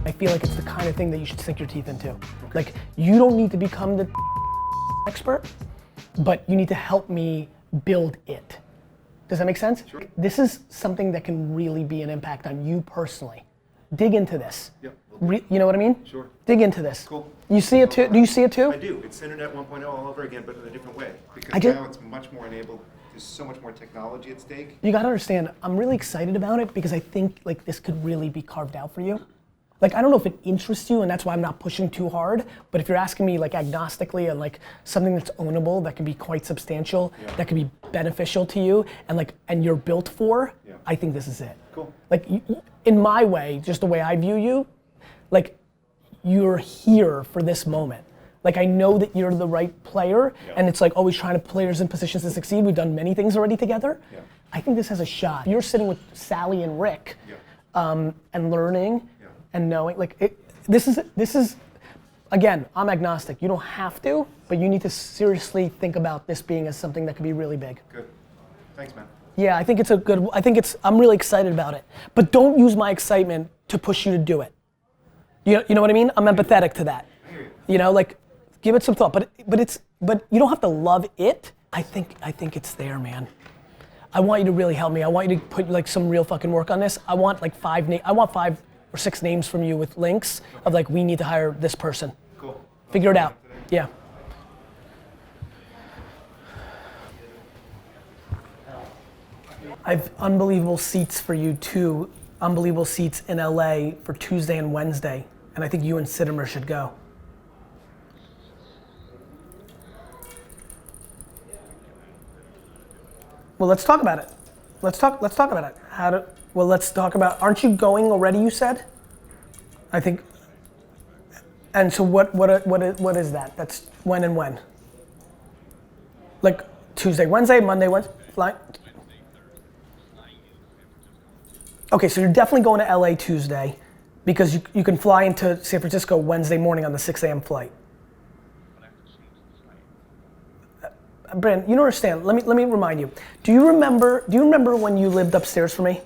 I feel like it's the kind of thing that you should sink your teeth into. Like, you don't need to become the expert, but you need to help me build it. Does that make sense? Sure. This is something that can really be an impact on you personally. Dig into this. Yep. You know what I mean? Sure. Dig into this. Cool. You see it too? Do you see it too? I do. It's Internet 1.0 all over again, but in a different way. Because I do. now it's much more enabled. There's so much more technology at stake. You gotta understand, I'm really excited about it because I think like this could really be carved out for you. Like, I don't know if it interests you, and that's why I'm not pushing too hard, but if you're asking me like agnostically and like something that's ownable, that can be quite substantial, that can be beneficial to you, and you're built for, I think this is it. Cool. Like, in my way, just the way I view you, like, you're here for this moment. Like, I know that you're the right player, and it's like always trying to players in positions to succeed. We've done many things already together. I think this has a shot. You're sitting with Sally and Rick, and learning, and knowing, like, this is, again, I'm agnostic. You don't have to, but you need to seriously think about this being as something that could be really big. Good. Thanks, man. Yeah, I think I'm really excited about it. But don't use my excitement to push you to do it. You know what I mean? I'm empathetic to that. You know, like, give it some thought. But you don't have to love it. I think it's there, man. I want you to really help me. I want you to put like some real fucking work on this. I want like 5 or 6 names from you with links of like, we need to hire this person. Cool. Figure it out. Yeah. I have unbelievable seats for you too. Unbelievable seats in LA for Tuesday and Wednesday. And I think you and Sittimer should go. Well, let's talk about it. Let's talk about it. Let's talk about, aren't you going already, you said? I think, and so what is that? That's when and when? Like Tuesday, Wednesday, Monday, Wednesday, fly? Okay, so you're definitely going to LA Tuesday because you can fly into San Francisco Wednesday morning on the 6 a.m. flight. Brandon, you don't understand. Let me remind you. Do you remember when you lived upstairs from me?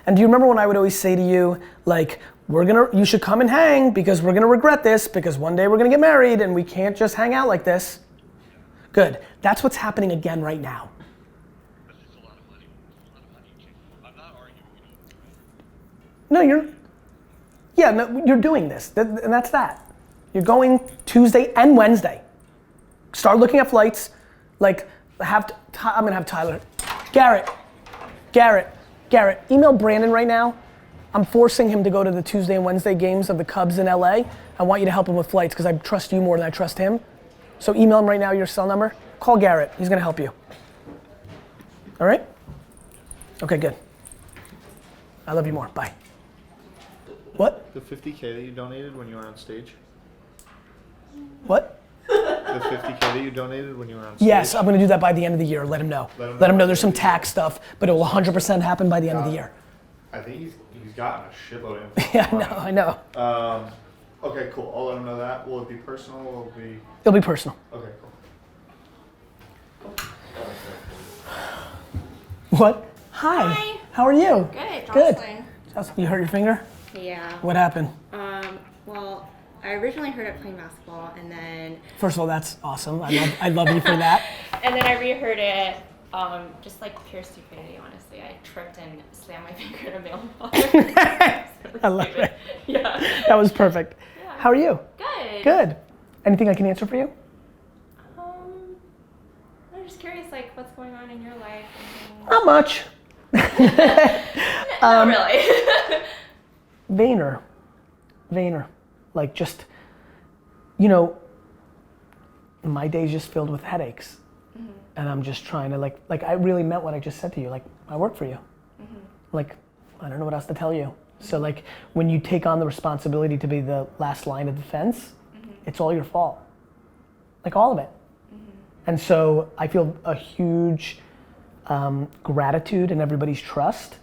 And do you remember when I would always say to you, like, you should come and hang because we're gonna regret this because one day we're gonna get married and we can't just hang out like this. Good. That's what's happening again right now. No, you're doing this, and that's that. You're going Tuesday and Wednesday. Start looking at flights, like, I'm gonna have Tyler. Garrett, email Brandon right now. I'm forcing him to go to the Tuesday and Wednesday games of the Cubs in LA. I want you to help him with flights because I trust you more than I trust him. So email him right now your cell number. Call Garrett, he's gonna help you. All right? Okay, good. I love you more, bye. What? The 50K that you donated when you were on stage? What? The 50K that you donated when you were on stage? Yes, I'm gonna do that by the end of the year. Let him know. Let him know there's some tax stuff, but it will 100% happen by the end of the year. I think he's gotten a shitload of info. Yeah, I know. Okay, cool. I'll let him know that. Will it be personal? Will it be? It'll be personal. Okay, cool. What? Hi. How are you? Good. Good. Jocelyn. Jocelyn, you hurt your finger? Yeah. What happened? Well, I originally heard it playing basketball, and then. First of all, that's awesome. I love you for that. And then I reheard it, just like pure stupidity, honestly. I tripped and slammed my finger in a mailbox. I love it. Yeah. That was perfect. Yeah. How are you? Good. Good. Anything I can answer for you? I'm just curious, like, what's going on in your life? Not much. Not really. Vayner. Like just, you know, my day's just filled with headaches. Mm-hmm. And I'm just trying to like I really meant what I just said to you. Like, I work for you. Mm-hmm. Like, I don't know what else to tell you. So like, when you take on the responsibility to be the last line of defense, it's all your fault. Like all of it. And so I feel a huge gratitude in everybody's trust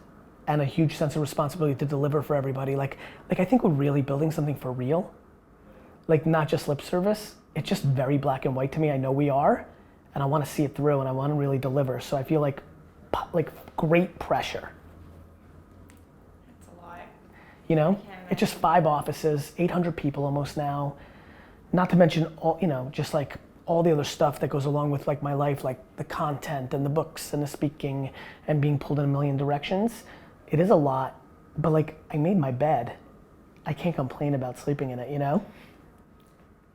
and a huge sense of responsibility to deliver for everybody. Like I think we're really building something for real. Like not just lip service. It's just very black and white to me. I know we are, and I want to see it through and I want to really deliver. So I feel like great pressure. It's a lot. You know, it's just 5 offices, 800 people almost now. Not to mention all, you know, just like all the other stuff that goes along with like my life, like the content and the books and the speaking and being pulled in a million directions. It is a lot, but like I made my bed. I can't complain about sleeping in it, you know?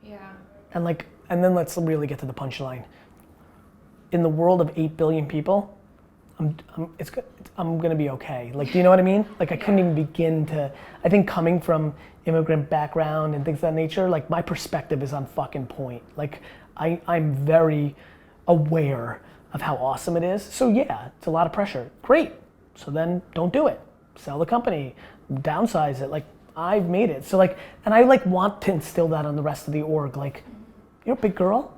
Yeah. And then let's really get to the punchline. In the world of 8 billion people, I'm gonna be okay. Like, do you know what I mean? Like I couldn't even begin to, I think coming from immigrant background and things of that nature, like my perspective is on fucking point. Like I'm very aware of how awesome it is. So yeah, it's a lot of pressure. Great. So then don't do it. Sell the company, downsize it. Like I've made it. So like, and I like want to instill that on the rest of the org. Like, you're a big girl.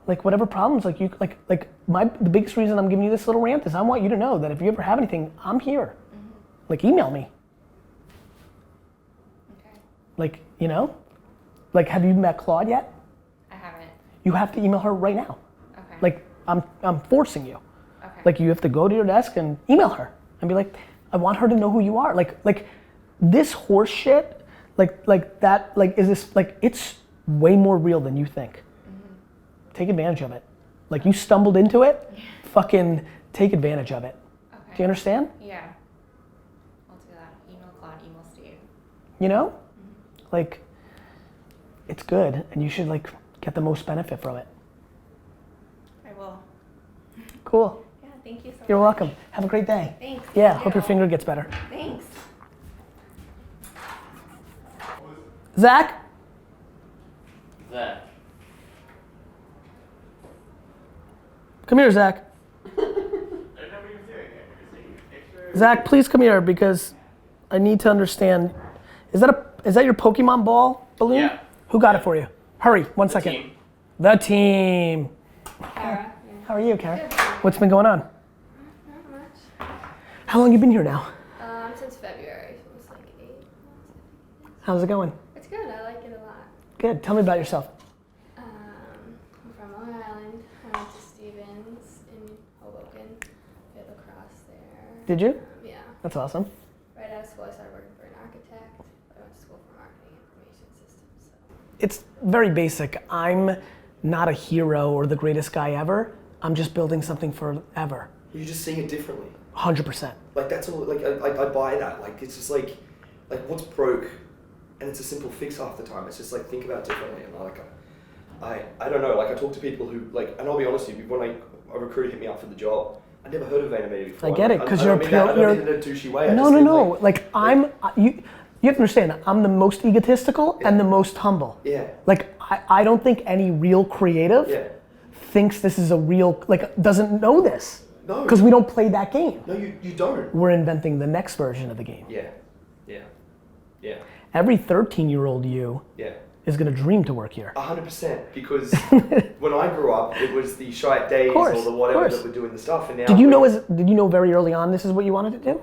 Like whatever problems, like you, the biggest reason I'm giving you this little rant is I want you to know that if you ever have anything, I'm here. Like email me. Okay. Like, you know, like have you met Claude yet? I haven't. You have to email her right now. Okay. Like I'm forcing you. Okay. Like you have to go to your desk and email her and be like, I want her to know who you are. Like this horse shit, like that, like is this, like it's way more real than you think. Take advantage of it. Like you stumbled into it, fucking take advantage of it. Okay. Do you understand? Yeah. I'll do that. Email Claude, email Steve. You know? Like, it's good, and you should like get the most benefit from it. I will. Cool. Yeah, thank you so You're much. welcome. Have a great day. Thanks. Yeah, You hope your too. finger gets better. Thanks. Zach? That. Come here, Zach. Zach, please come here because I need to understand. Is that your Pokemon ball balloon? Yeah. Who got it for you? Hurry, 1 second. team. The team. Kara. How are you, Karen? What's been going on? Not much. How long you been here now? Since February, so it's like 8 months. How's it going? It's good. I like it a lot. Good. Tell me about yourself. I'm from Long Island. I went to Stevens in Hoboken. Did lacrosse there. Did you? Yeah. That's awesome. Right out of school, I started working for an architect. I went to school for marketing and information systems. So. It's very basic. I'm not a hero or the greatest guy ever. I'm just building something forever. You're just seeing it differently. 100%. Like that's all. Like I buy that. Like it's just like what's broke, and it's a simple fix half the time. It's just like think about it differently. And like I don't know. Like I talk to people who like, and I'll be honest with you. When a recruiter hit me up for the job, I never heard of VaynerMedia before. I get it because I you're don't mean that- I you're. don't mean it in a douchey way. I No, just no, mean, no. like, You have to understand. I'm the most egotistical and the most humble. Yeah. Like I don't think any real creative Yeah. thinks this is a real doesn't know this. No. Because we don't play that game. No, you don't. We're inventing the next version of the game. Yeah. Yeah. Yeah. Every 13-year-old you Yeah. is gonna dream to work here. 100%. Because when I grew up, it was the Shy Days course, or the whatever course. that were doing the stuff, and now Did you know very early on this is what you wanted to do?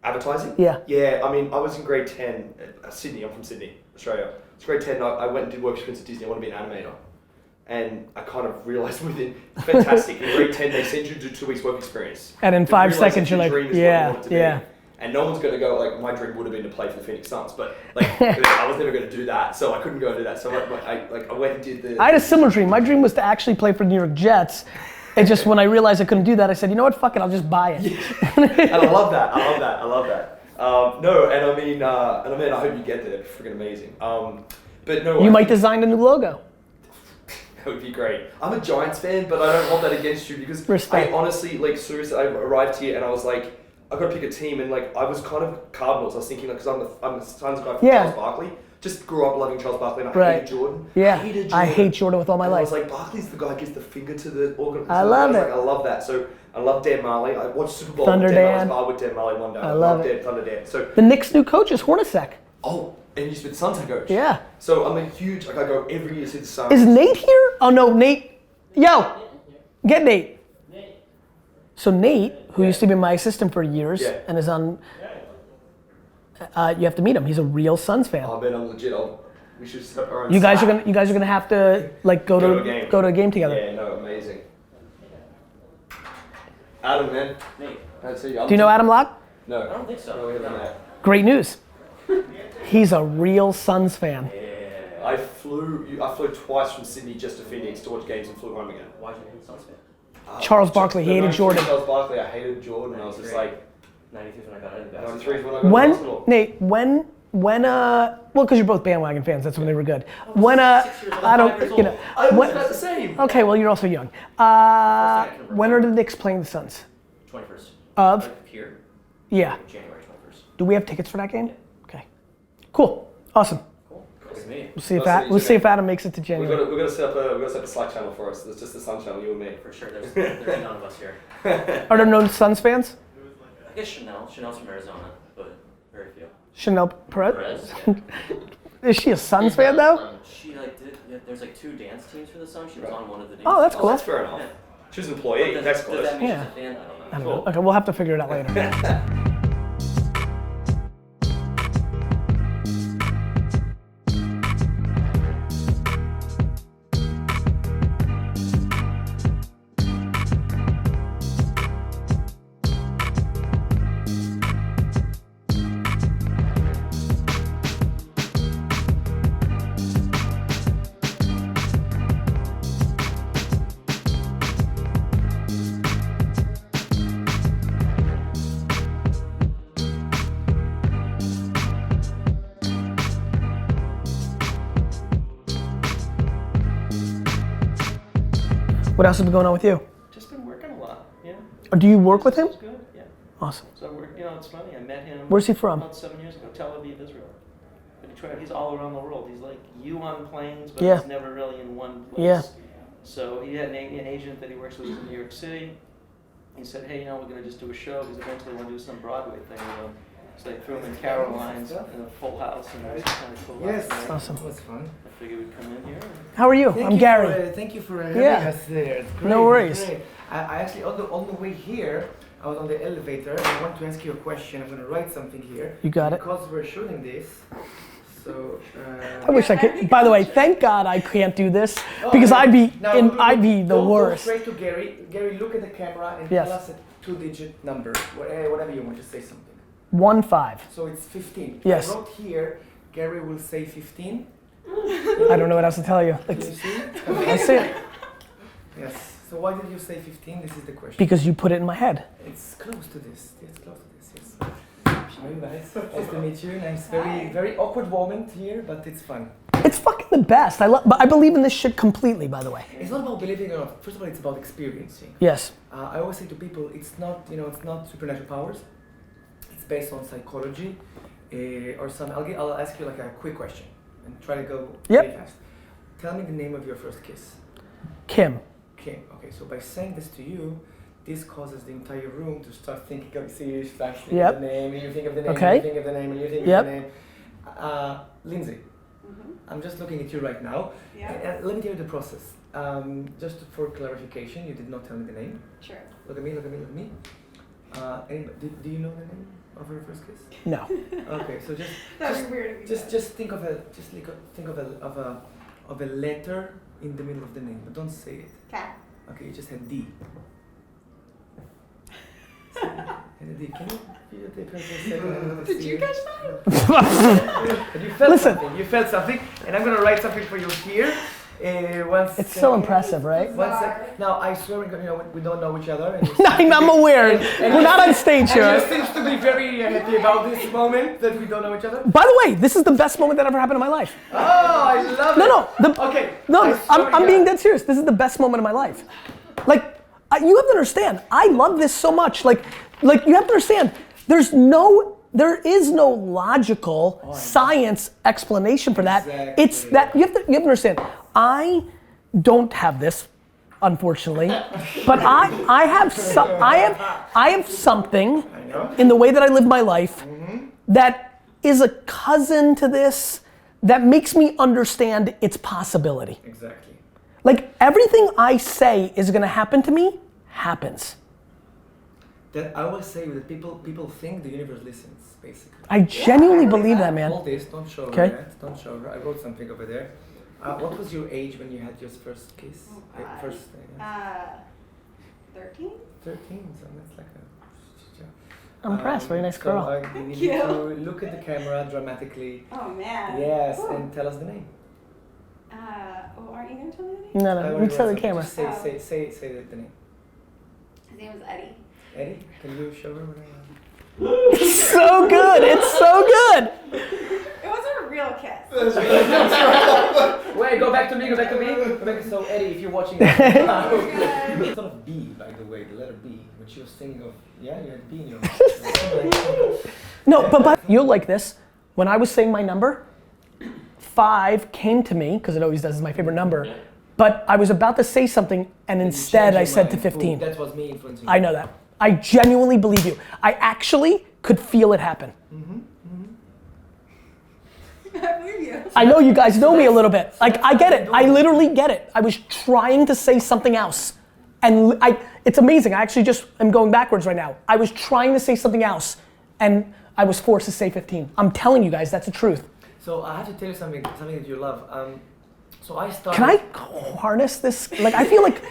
advertising? Yeah. Yeah, I mean, I was in grade 10 at Sydney. I'm from Sydney, Australia. It's grade 10. I went and did work experience at Disney. I want to be an animator. And I kind of realised within, fantastic. In grade 10, they send you to do 2 weeks work experience. And in To 5 realise seconds, that you're your like, dream is what you yeah, want it to be. yeah. And no one's going to go, like, my dream would have been to play for the Phoenix Suns, but like, I was never going to do that, so I couldn't go and do that. So I went and did the... I had a similar dream. My dream was to actually play for the New York Jets. It just, when I realized I couldn't do that, I said, you know what, fuck it, I'll just buy it. And I love that. No, and I mean, I hope you get there. It'd be freaking amazing. But no, You might design a new logo. That would be great. I'm a Giants fan, but I don't hold that against you because Respect. I honestly, like, seriously, I arrived here and I was like, I've got to pick a team, and like, I was kind of Cardinals. I was thinking, like, because I'm the Suns guy from Yeah. Charles Barkley. Just grew up loving Charles Barkley, and I Right. hated Jordan. Yeah, Hated Jordan. I hate Jordan with all my And life. I was like, Barkley's the guy who gives the finger to the organ. I love was it. Like, I love that. So I love Dan Marley. I watched Super Bowl Thunder with Dan. I Dan. was bar with Dan Marley one day. I love loved it. Thunder Dan. So The Knicks' new coach is Hornacek. oh, and you used to be the Suns head coach. Yeah. So I'm a huge. Like I go every year to the Suns. Is Nate here? Oh no, Nate. Yo, get Nate. So Nate, who used to be my assistant for years Yeah. and is on, you have to meet him. He's a real Suns fan. Oh man, I'm legit. We should set up our own. You guys Slack. are gonna have to like go to a game together. Yeah, no, amazing. Adam, man. Nate. That's it. Do you know Adam Locke? No. I don't think so. No, we haven't met. Great news. He's a real Suns fan. I flew twice from Sydney just to Phoenix to watch games and flew home again. Why'd you hate Suns fan? Charles Barkley hated Jordan. Charles Barkley, I hated Jordan. I was just like, 93 when I got into basketball. 93 when I got into basketball. Nate, well, because you're both bandwagon fans, that's when they were good. When I don't, you know. I was when- about the same. Okay, well, you're also young. When are the Knicks playing the Suns? 21st. Of? Here? Yeah. January 21st. Do we have tickets for that game? Okay. Cool. Awesome. Cool. With me. We'll see if Adam makes it to We've January. got to set up a Slack channel for us. It's just the Sun channel, you and me. For sure. There's none of us here. Are there no Suns fans? I guess Chanel. Chanel's from Arizona, but very few. Chanel Perez? Perez, Is she a Suns fan though? She like did. Yeah, there's like 2 dance teams for the Suns. She was on one of the dance. Oh, that's teams. cool. That's fair enough. Yeah. She was an employee. Does- That's does close. that mean Yeah. she's a fan? I don't know. Okay, we'll have to figure it out later. What else has been going on with you? Just been working a lot, yeah. Or do you work with him? It's good, yeah. Awesome. So it's funny. I met him. Where's he from? About 7 years ago, Tel Aviv, Israel. Detroit. He's all around the world. He's like you on planes, but Yeah. he's never really in one place. Yeah. So he had an agent that he works with in New York City. He said, hey, we're gonna just do a show because eventually we'll do some Broadway thing with him. So they threw him in Caroline's in a full house, and it was kind of cool. Yes, last night. Awesome. It was fun. I figured we'd come in here. How are you? I'm Gary. Thank you for having Yeah. us there. It's great. No worries. Great. I actually, on the way here, I was on the elevator and I want to ask you a question. I'm going to write something here. You got it. Because we're shooting this. So. I wish I could. By the way, thank God I can't do this Oh, because yeah. I'd be Now, I'd be the go worst. straight to Gary. Gary, look at the camera and Yes. tell us a 2-digit number, whatever you want to say something. 1-5. So it's 15. Yes. I wrote here, Gary will say 15. I don't know what else to tell you. Can you see it? I see it. Yes. So why did you say 15? This is the question. Because you put it in my head. It's close to this. It's close to this. Yes. How are you guys? Nice to meet you. Nice, very awkward moment here, but it's fun. It's fucking the best. But I believe in this shit completely, by the way. It's not about believing or not. First of all, it's about experiencing. Yes. I always say to people, it's not supernatural powers. It's based on psychology, or some. I'll ask you like a quick question and try to go very fast. Tell me the name of your first kiss. Kim. Kim. Okay, so by saying this to you, this causes the entire room to start thinking of you start thinking of the name, and you think of the name, Okay. and you think of the name, and you think of the name. Lindsay, I'm just looking at you right now. Yeah. And let me tell you the process. Just for clarification, you did not tell me the name. Sure. Look at me, look at me, look at me. Do you know the name of your first kiss? No. Okay, so That'd be weird if you just think of a letter in the middle of the name, but don't say it. Okay. Okay, you just had D. And D. Can you take her for a second? Did you catch that? But you felt Listen. something. You felt something, and I'm gonna write something for you here. It's so impressive, right? 1 sec. Now I swear, we don't know each other. And I'm aware. We're not on stage here. And you seems to be very happy about this moment that we don't know each other. By the way, this is the best moment that ever happened in my life. Oh, I love it. Okay. No, I'm being dead serious. This is the best moment of my life. Like, you have to understand. I love this so much. Like you have to understand. There is no logical science explanation for that. Exactly. It's that you have to understand. I don't have this, unfortunately, but I have something in the way that I live my life that is a cousin to this that makes me understand its possibility. Exactly. Like everything I say is gonna happen to me happens. That I will say that people think the universe listens, basically. I genuinely believe that, man. Hold this, don't show her Okay. that. Don't show her. I wrote something over there. What was your age when you had your first kiss? First. 13? 13. So that's like a. I'm impressed. Very nice girl. So you need to look at the camera dramatically. Oh man. Yes, Ooh. and tell us the name. Aren't you gonna tell me the name? No, we tell the camera. Just say the name. His name was Eddie. Eddie, can you show her what I It's so good. It's so good. It wasn't a real kiss. Wait, go back to me. So Eddie, if you're watching it's sort of B, by the way, the letter B, which you was thinking of. Yeah, you had B in your mouth. No, but you'll like this. When I was saying my number, 5 came to me, because it always does, is my favorite number. But I was about to say something, and instead I said to 15. That was me influencing you. I know that. I genuinely believe you. I actually could feel it happen. I believe you. I know you guys know me a little bit. Like, I get it. I literally get it. I was trying to say something else. And it's amazing. I actually just am going backwards right now. I was trying to say something else, and I was forced to say 15. I'm telling you guys, that's the truth. So I have to tell you something that you love. So I started. Can I harness this? Like, I feel like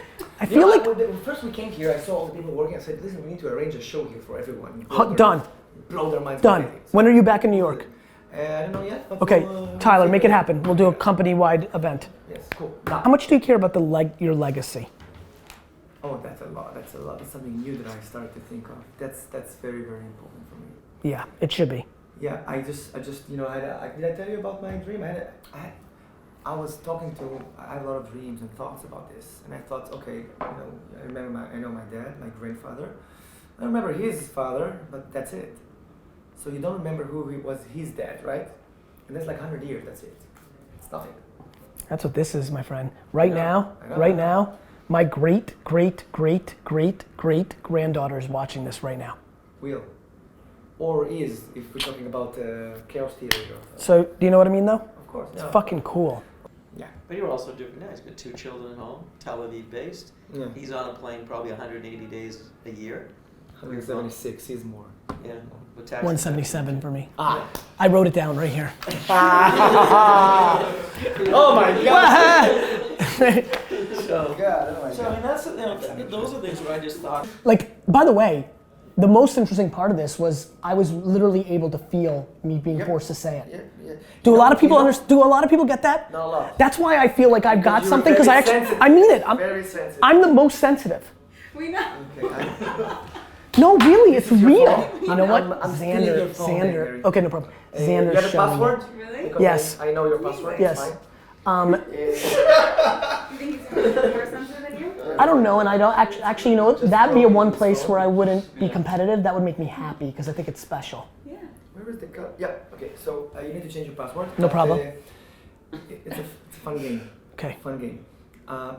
first we came here, I saw all the people working. I said, listen, we need to arrange a show here for everyone. Done. Blow their minds. Done. When are you back in New York? I don't know yet. But Okay, we'll, Tyler, make it happen. We'll do a company-wide event. Yes, cool. How much do you care about your legacy? Oh, that's a lot. That's something new that I started to think of. That's very, very important for me. Yeah, it should be. Yeah, I just did I tell you about my dream? I was talking to, I had a lot of dreams and thoughts about this, and I thought, okay, you know, I know my dad, my grandfather. I remember his father, but that's it. So you don't remember who was his dad, right? And that's like 100 years. That's it. It's nothing. That's what this is, my friend. Right now, my great granddaughter is watching this right now. Will. Or is, if we're talking about chaos theory. So, do you know what I mean, though? Of course. It's fucking cool. Yeah. But you're also doing that. He's got 2 children at home, Tel Aviv based. Yeah. He's on a plane probably 180 days a year. 176, he's more. Yeah. 177 for me. Ah. I wrote it down right here. Oh my God. So I mean, that's, you know, those are things where I just thought. Like, by the way, the most interesting part of this was I was literally able to feel me being forced to say it. Do a lot of people do a lot of people get that? Not a lot. That's why I feel like I've got You're something, because very sensitive. I mean it. Very sensitive. I'm the most sensitive. We know. No, really, it's real. phone? You know what? I'm stealing your phone, Xander. Gary. Okay, no problem. You Xander's have a showing password? me. Really? Because Yes. I know your password. Yes. It's You think he's more sensitive than you? I don't know, and I don't actually, you know, that'd be a one place where I wouldn't be competitive. That would make me happy because I think it's special. Yeah. Where is the cut? Yeah. Okay. So you need to change your password. No problem. It's a fun game. Okay. Fun game.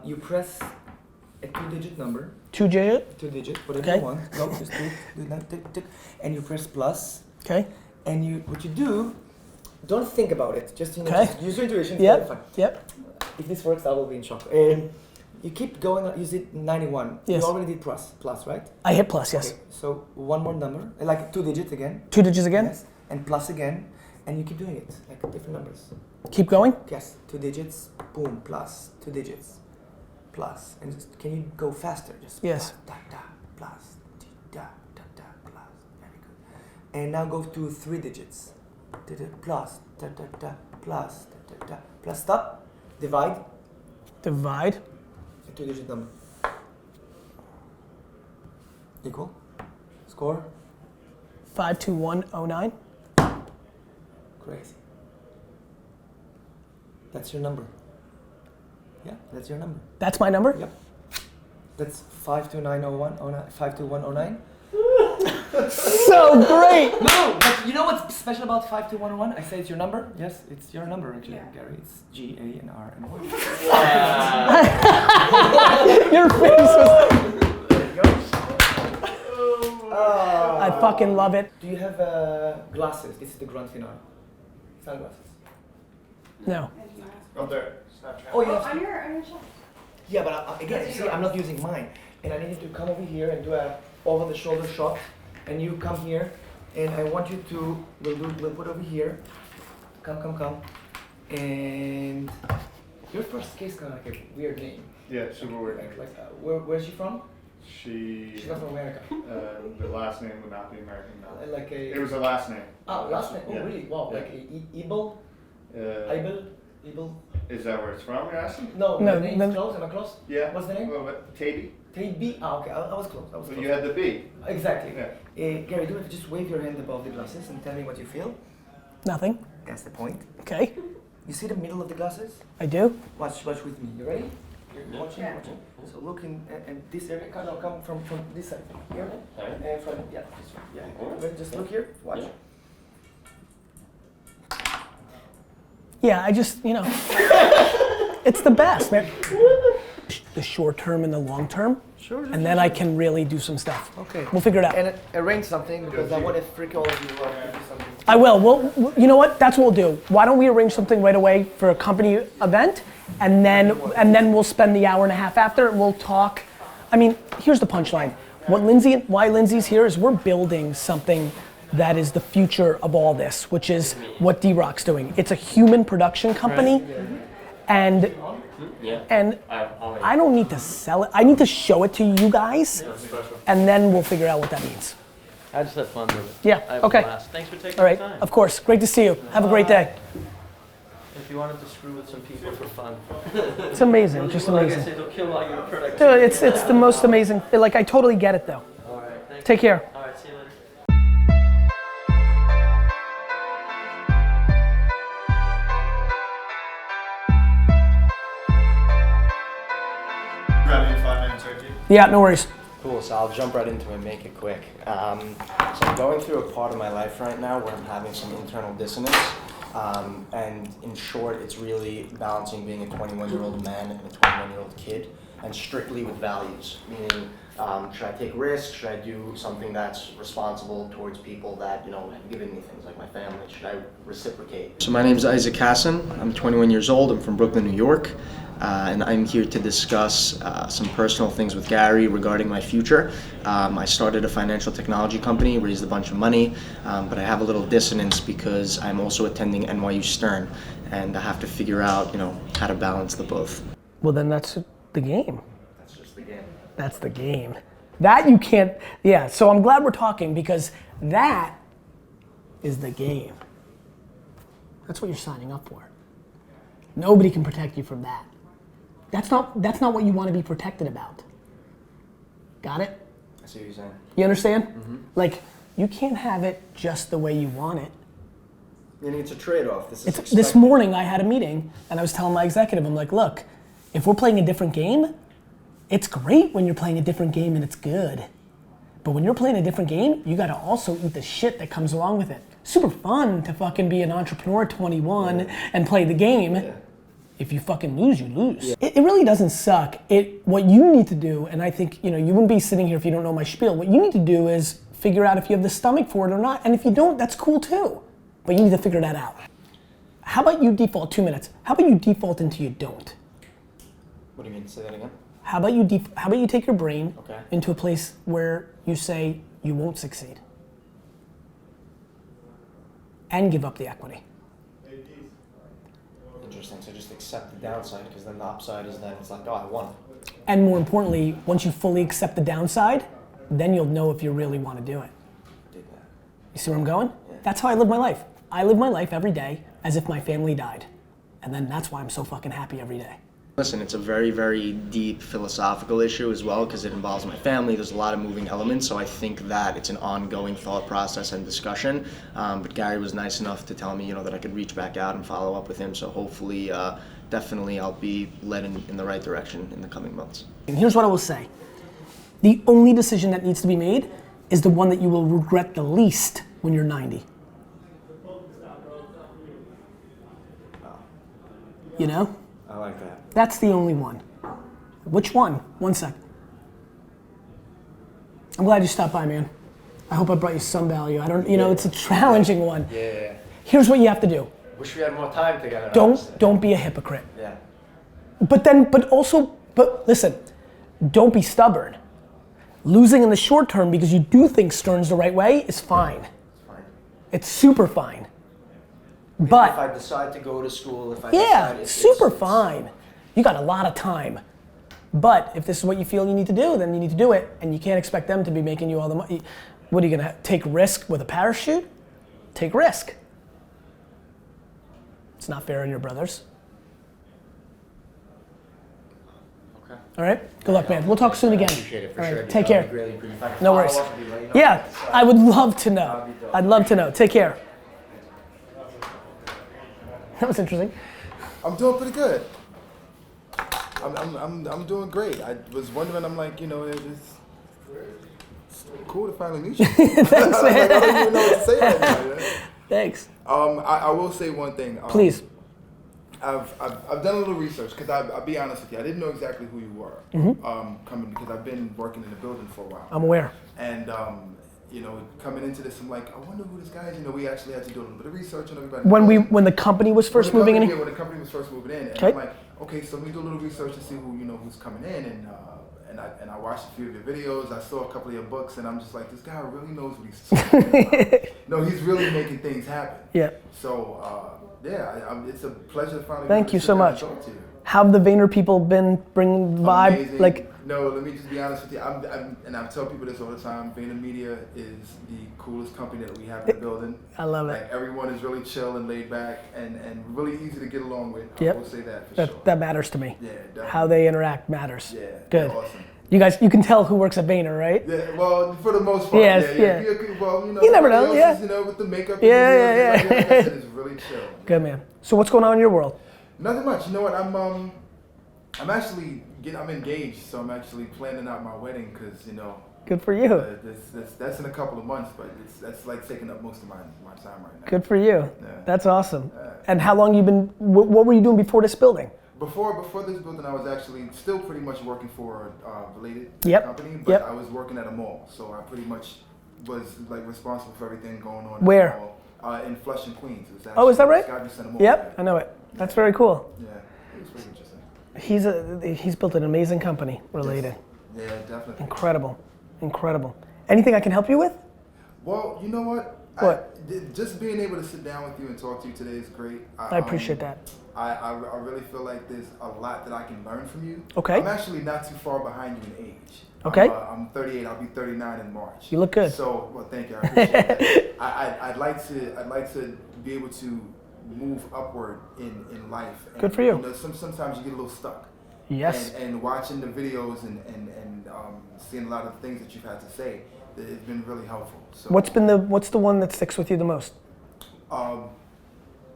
You press a 2-digit number. 2-digit? 2-digit. Whatever Okay. you want. No, just do that. Tick, tick. And you press plus. Okay. And what you do, don't think about it. Just, you know, Okay. just use your intuition. It's Yep. very fun. Yep. If this works, I will be in shock. You keep going. You did 91. Yes. You already did plus, right? I hit plus, yes. Okay, so one more number, like 2 digits again. 2 digits again? Yes. And plus again, and you keep doing it, like different numbers. Keep going? Yes. 2 digits. Boom. Plus. 2 digits. Plus. And can you go faster? Just Yes. Da da plus. Da da da plus. Very good. And now go to 3 digits. Da da plus. Da da da plus. Da da da plus. Stop. Divide. Divide. A 2-digit number. Equal. Score. 52109. Crazy. That's your number. Yeah, that's your number. That's my number? Yep. That's 5290109. So great! No, but you know what's special about 52101? I say it's your number. Yes, it's your number actually, Gary. It's G, A, and R, and Y. Your face was. There you go. I fucking love it. Do you have glasses? This is the grand finale. Sunglasses. No. Up there. Snapchat. Oh, yes. On your shelf. Yeah, but again, see, I'm not using mine. And I need you to come over here and do a over-the-shoulder shot. And you come here, and I want you to, we'll put over here. Come. And your first case kind of like a weird name. Yeah, super weird. Where's she from? She's not from America. The last name would not be American. No. It was a last name. Ah, last name. Oh, Yeah. really? Wow. Yeah. Like Ebel. Ebel. Is that where it's from? You're asking? No, No, the name's no. close. Am I close? Yeah. What's the name? Taby. Taby. Ah, okay. I was close. But you had the B. Exactly. Yeah. Gary, do you just wave your hand above the glasses and tell me what you feel? Nothing. That's the point. Okay. You see the middle of the glasses? I do. Watch with me. You ready? You're watching. So look in and this area. Come from this side. Here. From yeah. This one. Yeah. Just look here. Watch. Yeah, I just, you know, it's the best, man. The short term and the long term. Sure. And then I can really do some stuff. Okay. We'll figure it out. And arrange something because I want to freak all of you out to do something. I will. Well, you know what? That's what we'll do. Why don't we arrange something right away for a company event, and then we'll spend the hour and a half after. And we'll talk. I mean, here's the punchline. Why Lindsay's here is we're building something that is the future of all this, which is what D-Rock's doing. It's a human production company, and I don't need to sell it. I need to show it to you guys, and then we'll figure out what that means. I just had fun with it. Yeah, I had okay. a blast. Thanks for taking All right, the time. of course. Great to see you. Have a great day. If you wanted to screw with some people for fun. It's amazing, just Like I amazing. said, it'll kill all your productivity. Dude, it's the most amazing. Like, I totally get it, though. All right, thank Take care. All right, see you later. insert you? Yeah, no worries. Cool, so I'll jump right into it and make it quick. So I'm going through a part of my life right now where I'm having some internal dissonance. And in short, it's really balancing being a 21-year-old man and a 21-year-old kid, and strictly with values. Meaning, should I take risks? Should I do something that's responsible towards people that, have given me things like my family? Should I reciprocate? So my name is Isaac Hassan. I'm 21 years old. I'm from Brooklyn, New York. And I'm here to discuss some personal things with Gary regarding my future. I started a financial technology company, raised a bunch of money, but I have a little dissonance because I'm also attending NYU Stern, and I have to figure out, how to balance the both. Well, then that's the game. That's just the game. That's the game. That you can't, yeah, so I'm glad we're talking because that is the game. That's what you're signing up for. Nobody can protect you from that. That's not what you want to be protected about. Got it? I see what you're saying. You understand? Mm-hmm. Like, you can't have it just the way you want it. It's a trade-off. This morning I had a meeting and I was telling my executive, I'm like, look, if we're playing a different game, it's great when you're playing a different game and it's good. But when you're playing a different game, you gotta also eat the shit that comes along with it. Super fun to fucking be an entrepreneur at 21 and play the game. Yeah. If you fucking lose, you lose. Yeah. It really doesn't suck. What you need to do, and I think, you wouldn't be sitting here if you don't know my spiel. What you need to do is figure out if you have the stomach for it or not. And if you don't, that's cool too. But you need to figure that out. How about you default, 2 minutes. How about you default into you don't? What do you mean? Say that again? How about you take your brain into a place where you say you won't succeed and give up the equity. Interesting, so just accept the downside, because then the upside is that it's like, oh, I won. And more importantly, once you fully accept the downside, then you'll know if you really want to do it. You see where I'm going? Yeah. That's how I live my life. I live my life every day as if my family died. And then that's why I'm so fucking happy every day. Listen, it's a very, very deep philosophical issue as well, because it involves my family. There's a lot of moving elements, so I think that it's an ongoing thought process and discussion. But Gary was nice enough to tell me, that I could reach back out and follow up with him. So hopefully, definitely, I'll be led in the right direction in the coming months. And here's what I will say. The only decision that needs to be made is the one that you will regret the least when you're 90. I like that. That's the only one. Which one? 1 sec. I'm glad you stopped by, man. I hope I brought you some value. It's a challenging one. Yeah. Here's what you have to do. Wish we had more time together. Don't be a hypocrite. Yeah. But listen, don't be stubborn. Losing in the short term because you do think Stern's the right way is fine. It's fine. It's super fine. But if I decide to go to school, super fine. You got a lot of time. But if this is what you feel you need to do, then you need to do it. And you can't expect them to be making you all the money. What are you gonna take risk with a parachute? Take risk. It's not fair on your brothers. Okay. All right. Good luck, man. We'll talk soon again. I appreciate it for all right. sure. Take care. Really appreciate it. If I can No worries. follow up with you, let me know. Yeah, I would love to know. I'd love to know. Take care. That was interesting. I'm doing pretty good. I'm doing great. I was wondering. I'm like, it's cool to finally meet you. Thanks, man. I don't even know what to say right now. Thanks. I will say one thing. Please. I've done a little research because I'll be honest with you. I didn't know exactly who you were coming because I've been working in the building for a while. I'm aware. And coming into this, I'm like, I wonder who this guy is. We actually had to do a little bit of research on everybody. When the company was first moving in? Yeah, when the company was first moving in. And I'm like, okay, so let me do a little research to see who's coming in. And I watched a few of your videos. I saw a couple of your books, and I'm just like, this guy really knows what he's talking about. No, he's really making things happen. Yeah. So, it's a pleasure to finally Thank you so much. Talk to you. How have the Vayner people been bringing the vibe? Amazing. No, let me just be honest with you. And I tell people this all the time. VaynerMedia is the coolest company that we have in the building. I love it. Like, everyone is really chill and laid back and really easy to get along with. Yep. I will say that for sure. That matters to me. Yeah, definitely. How they interact matters. Yeah. Good. Awesome. You guys, you can tell who works at Vayner, right? Yeah, well, for the most part. Yes, yeah. Well, you never know, else is, with the makeup. Yeah. Like I said, it's really chill. Good, man. So what's going on in your world? Nothing much. You know what? I'm actually I'm engaged, so I'm actually planning out my wedding because Good for you. That's in a couple of months, but that's like taking up most of my time right now. Good for you. Yeah. That's awesome. And how long you been? What were you doing before this building? Before this building, I was actually still pretty much working for a related company, but Yep. I was working at a mall, so I pretty much was like responsible for everything going on. Where? At the mall, in Flushing, Queens. It was Oh, is that right? Skyview Center Mall. Yep, I know it. That's very cool. Yeah, it was pretty interesting. He's built an amazing company related. Yeah, definitely. Incredible. Anything I can help you with? Well, you know what? What? Just being able to sit down with you and talk to you today is great. I appreciate that. I really feel like there's a lot that I can learn from you. Okay. I'm actually not too far behind you in age. Okay. I'm 38. I'll be 39 in March. You look good. So, well, thank you. I appreciate that. I'd like to be able to move upward in life. And, Good for you. Sometimes you get a little stuck. Yes. And watching the videos and seeing a lot of things that you've had to say, it's been really helpful. So, What's the one that sticks with you the most?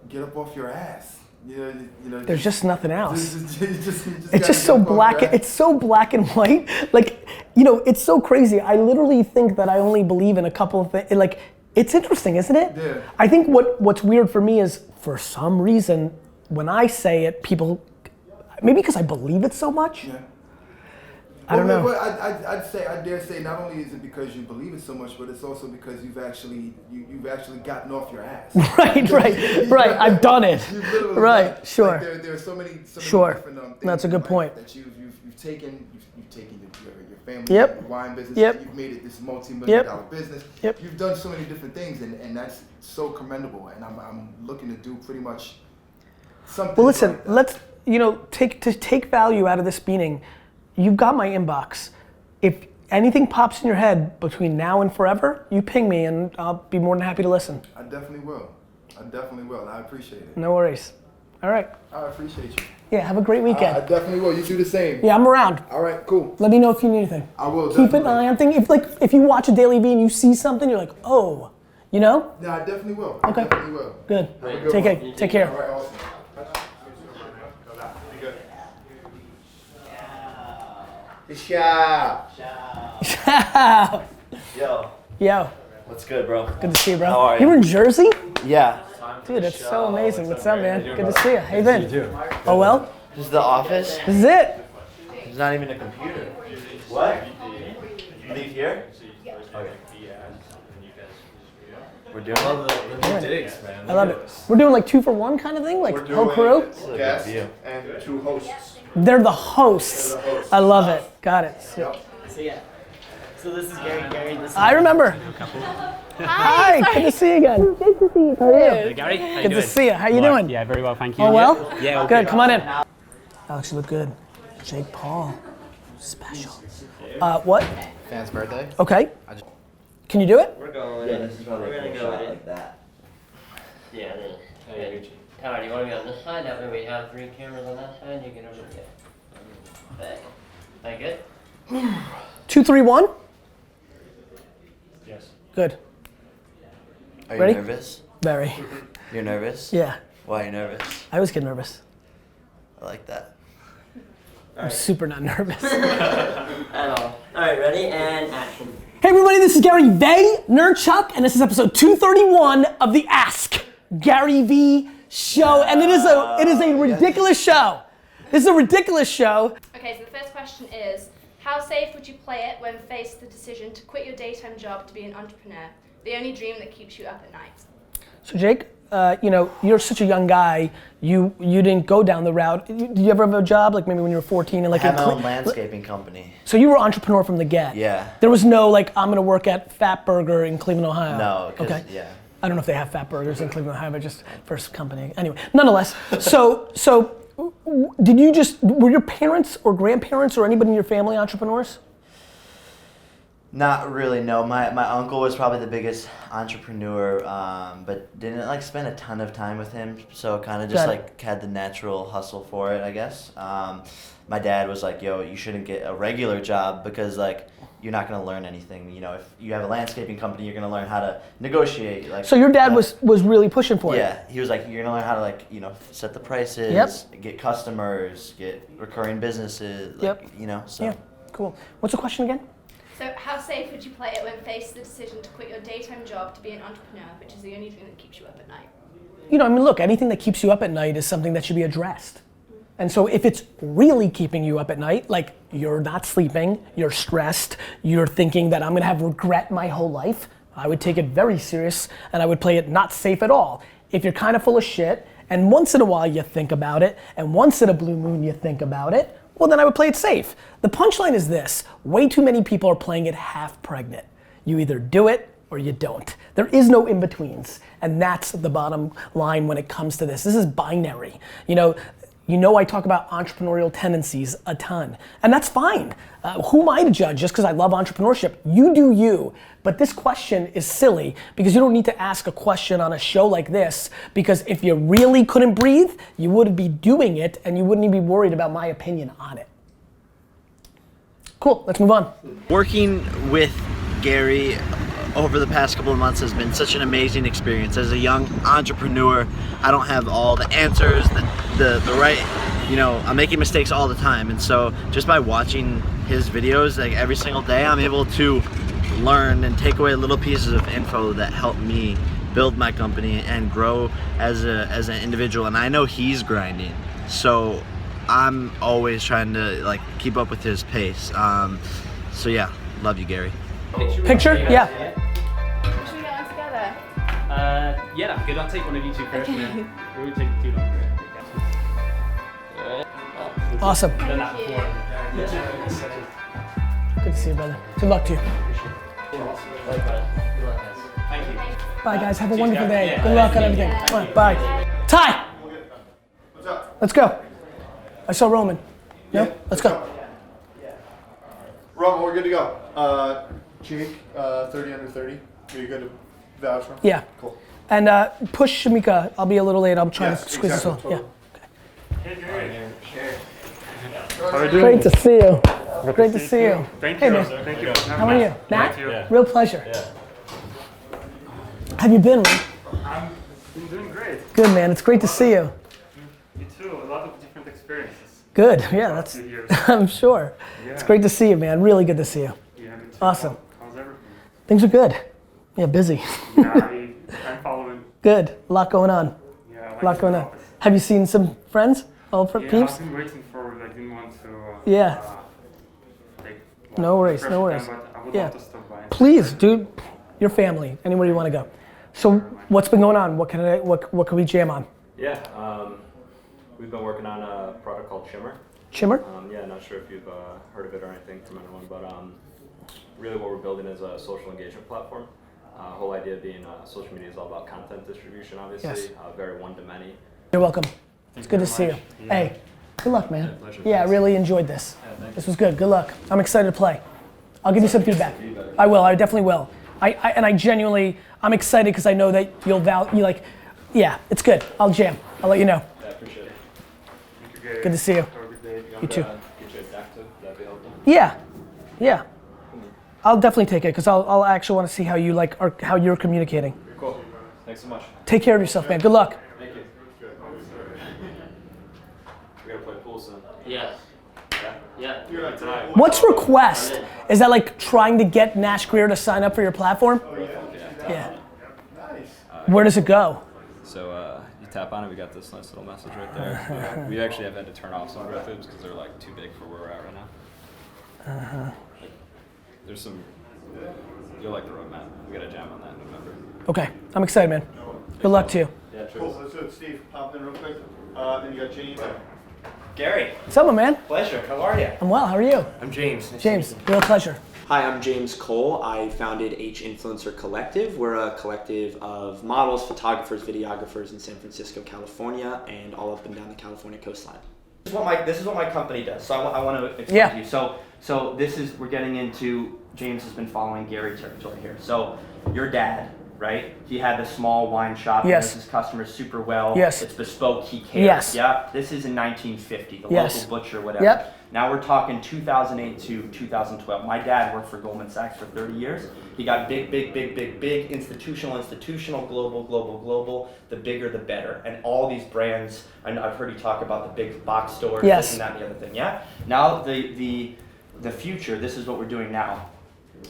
Get up off your ass. You know. There's just nothing else. Just It's just so black. It's so black and white. Like, it's so crazy. I literally think that I only believe in a couple of things. Like, it's interesting, isn't it? Yeah. I think what's weird for me is, for some reason, when I say it, people, maybe because I believe it so much. Yeah. I don't know. Well, I dare say, not only is it because you believe it so much, but it's also because you've actually gotten off your ass. Right. I've done it. Right. Sure. Like there are so many Sure. different things. That's a good point. That you've taken your family, Yep. your wine business. Yep. You've made it this multi-million-dollar business. Yep. You've done so many different things, and that's so commendable. And I'm looking to do pretty much something. Well, listen. like that. Let's take value out of this meeting. You've got my inbox. If anything pops in your head between now and forever, you ping me and I'll be more than happy to listen. I definitely will. I appreciate it. No worries. All right. I appreciate you. Yeah, have a great weekend. I definitely will. You do the same. Yeah, I'm around. All right, cool. Let me know if you need anything. I will. Keep an eye on things. If you watch a Daily V and you see something, you're like, oh, No, I definitely will. Okay. I definitely will. Good. Have a good Take one. care. All right, awesome. Yo. What's good, bro? Good to see you, bro. How are You you? were in Jersey? Yeah. Dude, it's so amazing. What's up, man? Good to see you. How you been? Oh, well? This is the office? This is it. There's not even a computer. What? You leave here? Okay. We're doing it? I love it. We're doing like 2 for 1 kind of thing, like whole crew. Guests and 2 hosts. They're the hosts. I love it. Got it. So this is Gary. This is I remember. Hi. Good to see you again. Good to see you. How are you? Hey, Gary. How you Good doing? to see you. How you Well, doing? Yeah, very well, thank you. Oh, well? Yeah, all Good. Come on in. Alex, you look good. Jake Paul. Special. What? Fan's birthday. Okay. Can you do it? We're going. Yeah, this is probably We're a gonna cool go shot with like that. Yeah, it is. Okay. Tyler, do you want to be on this side? That way we have 3 cameras on that side. You can over there. Back. That good? 2, 3, 1. Yes. Good. Are you Ready? nervous? Very. You're nervous? Yeah. Why are you nervous? I always get nervous. I like that. I'm super not nervous. At all. Alright, ready? And action. Hey everybody, this is Gary Vay, Nerdchuck, and this is episode 231 of the Ask Gary V show. And it is a ridiculous show. This is a ridiculous show. Okay, so the first question is, how safe would you play it when faced with the decision to quit your daytime job to be an entrepreneur? The only dream that keeps you up at night. So Jake, you're such a young guy. You didn't go down the route. Did you ever have a job, like maybe when you were 14? And like I have my own landscaping company. So you were an entrepreneur from the get? Yeah. There was no like, I'm gonna work at Fat Burger in Cleveland, Ohio? No, Okay. yeah. I don't know if they have Fat Burgers in Cleveland, Ohio, but just first company. Anyway, nonetheless, so were your parents or grandparents or anybody in your family entrepreneurs? Not really, no. My uncle was probably the biggest entrepreneur, but didn't like spend a ton of time with him, so kind of just Got it. like had the natural hustle for it, I guess. My dad was like, yo, you shouldn't get a regular job because like you're not going to learn anything. You know, if you have a landscaping company, you're going to learn how to negotiate. Like, So your dad was really pushing for it. Yeah, he was like, you're going to learn how to, like, you know, set the prices, get customers, get recurring businesses, like, you know, so. Yeah, cool. What's the question again? So how safe would you play it when faced with the decision to quit your daytime job to be an entrepreneur, which is the only thing that keeps you up at night? You know, I mean, look, anything that keeps you up at night is something that should be addressed. And so if it's really keeping you up at night, like you're not sleeping, you're stressed, you're thinking that I'm gonna have regret my whole life, I would take it very serious and I would play it not safe at all. If you're kind of full of shit and once in a while you think about it and once in a blue moon you think about it, well then I would play it safe. The punchline is this: way too many people are playing it half pregnant. You either do it or you don't. There is no in-betweens, and that's the bottom line when it comes to this. This is binary. You know I talk about entrepreneurial tendencies a ton, and that's fine. Who am I to judge just because I love entrepreneurship? You do you, but this question is silly because you don't need to ask a question on a show like this, because if you really couldn't breathe, you wouldn't be doing it and you wouldn't even be worried about my opinion on it. Cool, let's move on. Working with Gary over the past couple of months has been such an amazing experience. As a young entrepreneur, I don't have all the answers, the right, you know, I'm making mistakes all the time. And so just by watching his videos like every single day, I'm able to learn and take away little pieces of info that help me build my company and grow as an individual. And I know he's grinding, so I'm always trying to like keep up with his pace. So yeah, love you, Gary. Picture? Yeah. Should we get one together? Yeah, good. I'll take one of you two first, and then we would take two longer. Awesome. Done that before. Good to see you, brother. Good luck to you. Thank you. Bye, guys. Have a wonderful day. Good luck on everything. Come on, bye. Ty! What's up? Let's go. I saw Roman. No? Yeah, Let's go. Roman, we're good to go. Jake, 30 under 30. Are you good to vouch for him? Yeah. Cool. And push Shamika. I'll be a little late. I'm trying to squeeze this all. totally. Yeah. Great to see you. Great to see you. Thank Hey, you. man. Thank you. How are you? Matt? Yeah. Real pleasure. Have you been, man? I'm doing great. Good, man. It's great to see you. You too. A lot of different experiences. Good. Yeah, that's. few years. I'm sure. It's great to see you, man. Really good to see you. Yeah, me too. Awesome. How's everything? Things are good. Yeah, busy. Yeah, I'm following. Good. A lot going on. Yeah, I like A lot the going on. office. Have you seen some friends? All Yeah, peeps? I've been waiting for. I didn't want to. Yeah. No worries. the No first worries. time, but I would Yeah. love to stop by. Please, dude. Your family. Anywhere you want to go. So, what's been going on? What can we jam on? Yeah, we've been working on a product called Shimmer. Shimmer? Yeah, not sure if you've heard of it or anything from anyone, but really what we're building is a social engagement platform. Whole idea being social media is all about content distribution, obviously, Yes. very one-to-many. You're welcome. It's good to very see you. much. Yeah. Hey, good luck, man. Yeah, pleasure. Yeah, I really enjoyed this. This was good. Good luck. I'm excited to play. I'll give you some feedback. I will. I definitely will. I genuinely, I'm excited because I know that you'll yeah, it's good. I'll jam. I'll let you know. Yeah, I appreciate it. Thank you, Gary. Good to see you. Have a good day. You too. Get you a deck too? That'd be helpful. Yeah, yeah. I'll definitely take it because I'll actually want to see how you how you're communicating. Cool. Thanks so much. Take care of yourself, man. Good luck. Thank you. We gotta play pool soon. Yes. Yeah. Tonight. What's request? Is that like trying to get Nash Greer to sign up for your platform? Yeah. Where does it go? So you tap on it, we got this nice little message right there. We actually have had to turn off some growth loops because they're like too big for where we're at right now. There's some, you'll like the roadmap. We got a jam on that in November. Okay, I'm excited, man. Good luck to you. Yeah, true. Cool. Let's do it. Steve, pop in real quick. Then you got James. Gary. What's up, my man? Pleasure. How are you? I'm well. How are you? I'm James. Nice James, to meet you. real pleasure. Hi, I'm James Cole. I founded H Influencer Collective. We're a collective of models, photographers, videographers in San Francisco, California, and all up and down the California coastline. This is what my company does. So I want to explain to you. So this is, we're getting into, James has been following Gary territory here. So your dad right? He had the small wine shop. He Yes. knows his customers super well. Yes. It's bespoke. He cares. Yes. Yeah. This is in 1950. The Yes. local butcher, whatever. Yep. Now we're talking 2008 to 2012. My dad worked for Goldman Sachs for 30 years. He got big, institutional, global. The bigger, the better. And all these brands, and I've heard you talk about the big box stores, Yes. this and that and the other thing. Yeah. Now the future. This is what we're doing now.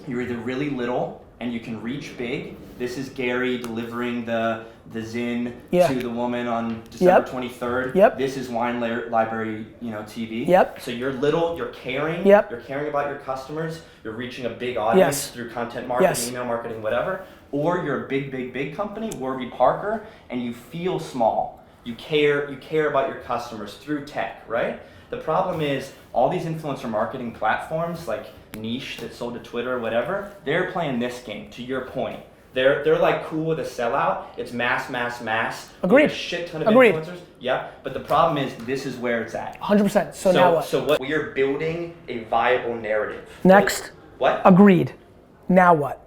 You're either really little and you can reach big. This is Gary delivering the Zin Yeah. to the woman on December Yep. 23rd. Yep. This is Wine Library, TV. Yep. So you're little, you're caring, Yep. you're caring about your customers, you're reaching a big audience Yes. through content marketing, Yes. email marketing, whatever. Or you're a big company, Warby Parker, and you feel small. You care about your customers through tech, right? The problem is all these influencer marketing platforms like Niche that sold to Twitter or whatever, they're playing this game, to your point. They're like cool with a sellout. It's mass. Agreed. A shit ton of Agreed. influencers. Yeah. But the problem is this is where it's at. 100%. So now what? So what we are building a viable narrative. Next. What? Agreed. Now what?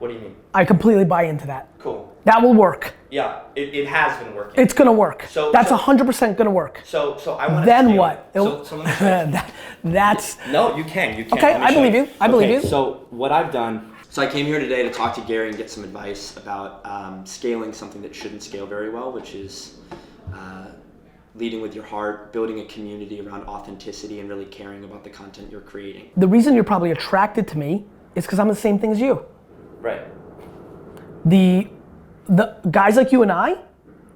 What do you mean? I completely buy into that. Cool. That will work. Yeah, it has been working. It's gonna work. That's so- 100% gonna work. So I want to. Then what? So let me show you. That's. No, you can. Okay, Let me I show believe you. I believe you. So what I've done. So I came here today to talk to Gary and get some advice about scaling something that shouldn't scale very well, which is leading with your heart, building a community around authenticity, and really caring about the content you're creating. The reason you're probably attracted to me is because I'm the same thing as you. Right. The guys like you and I,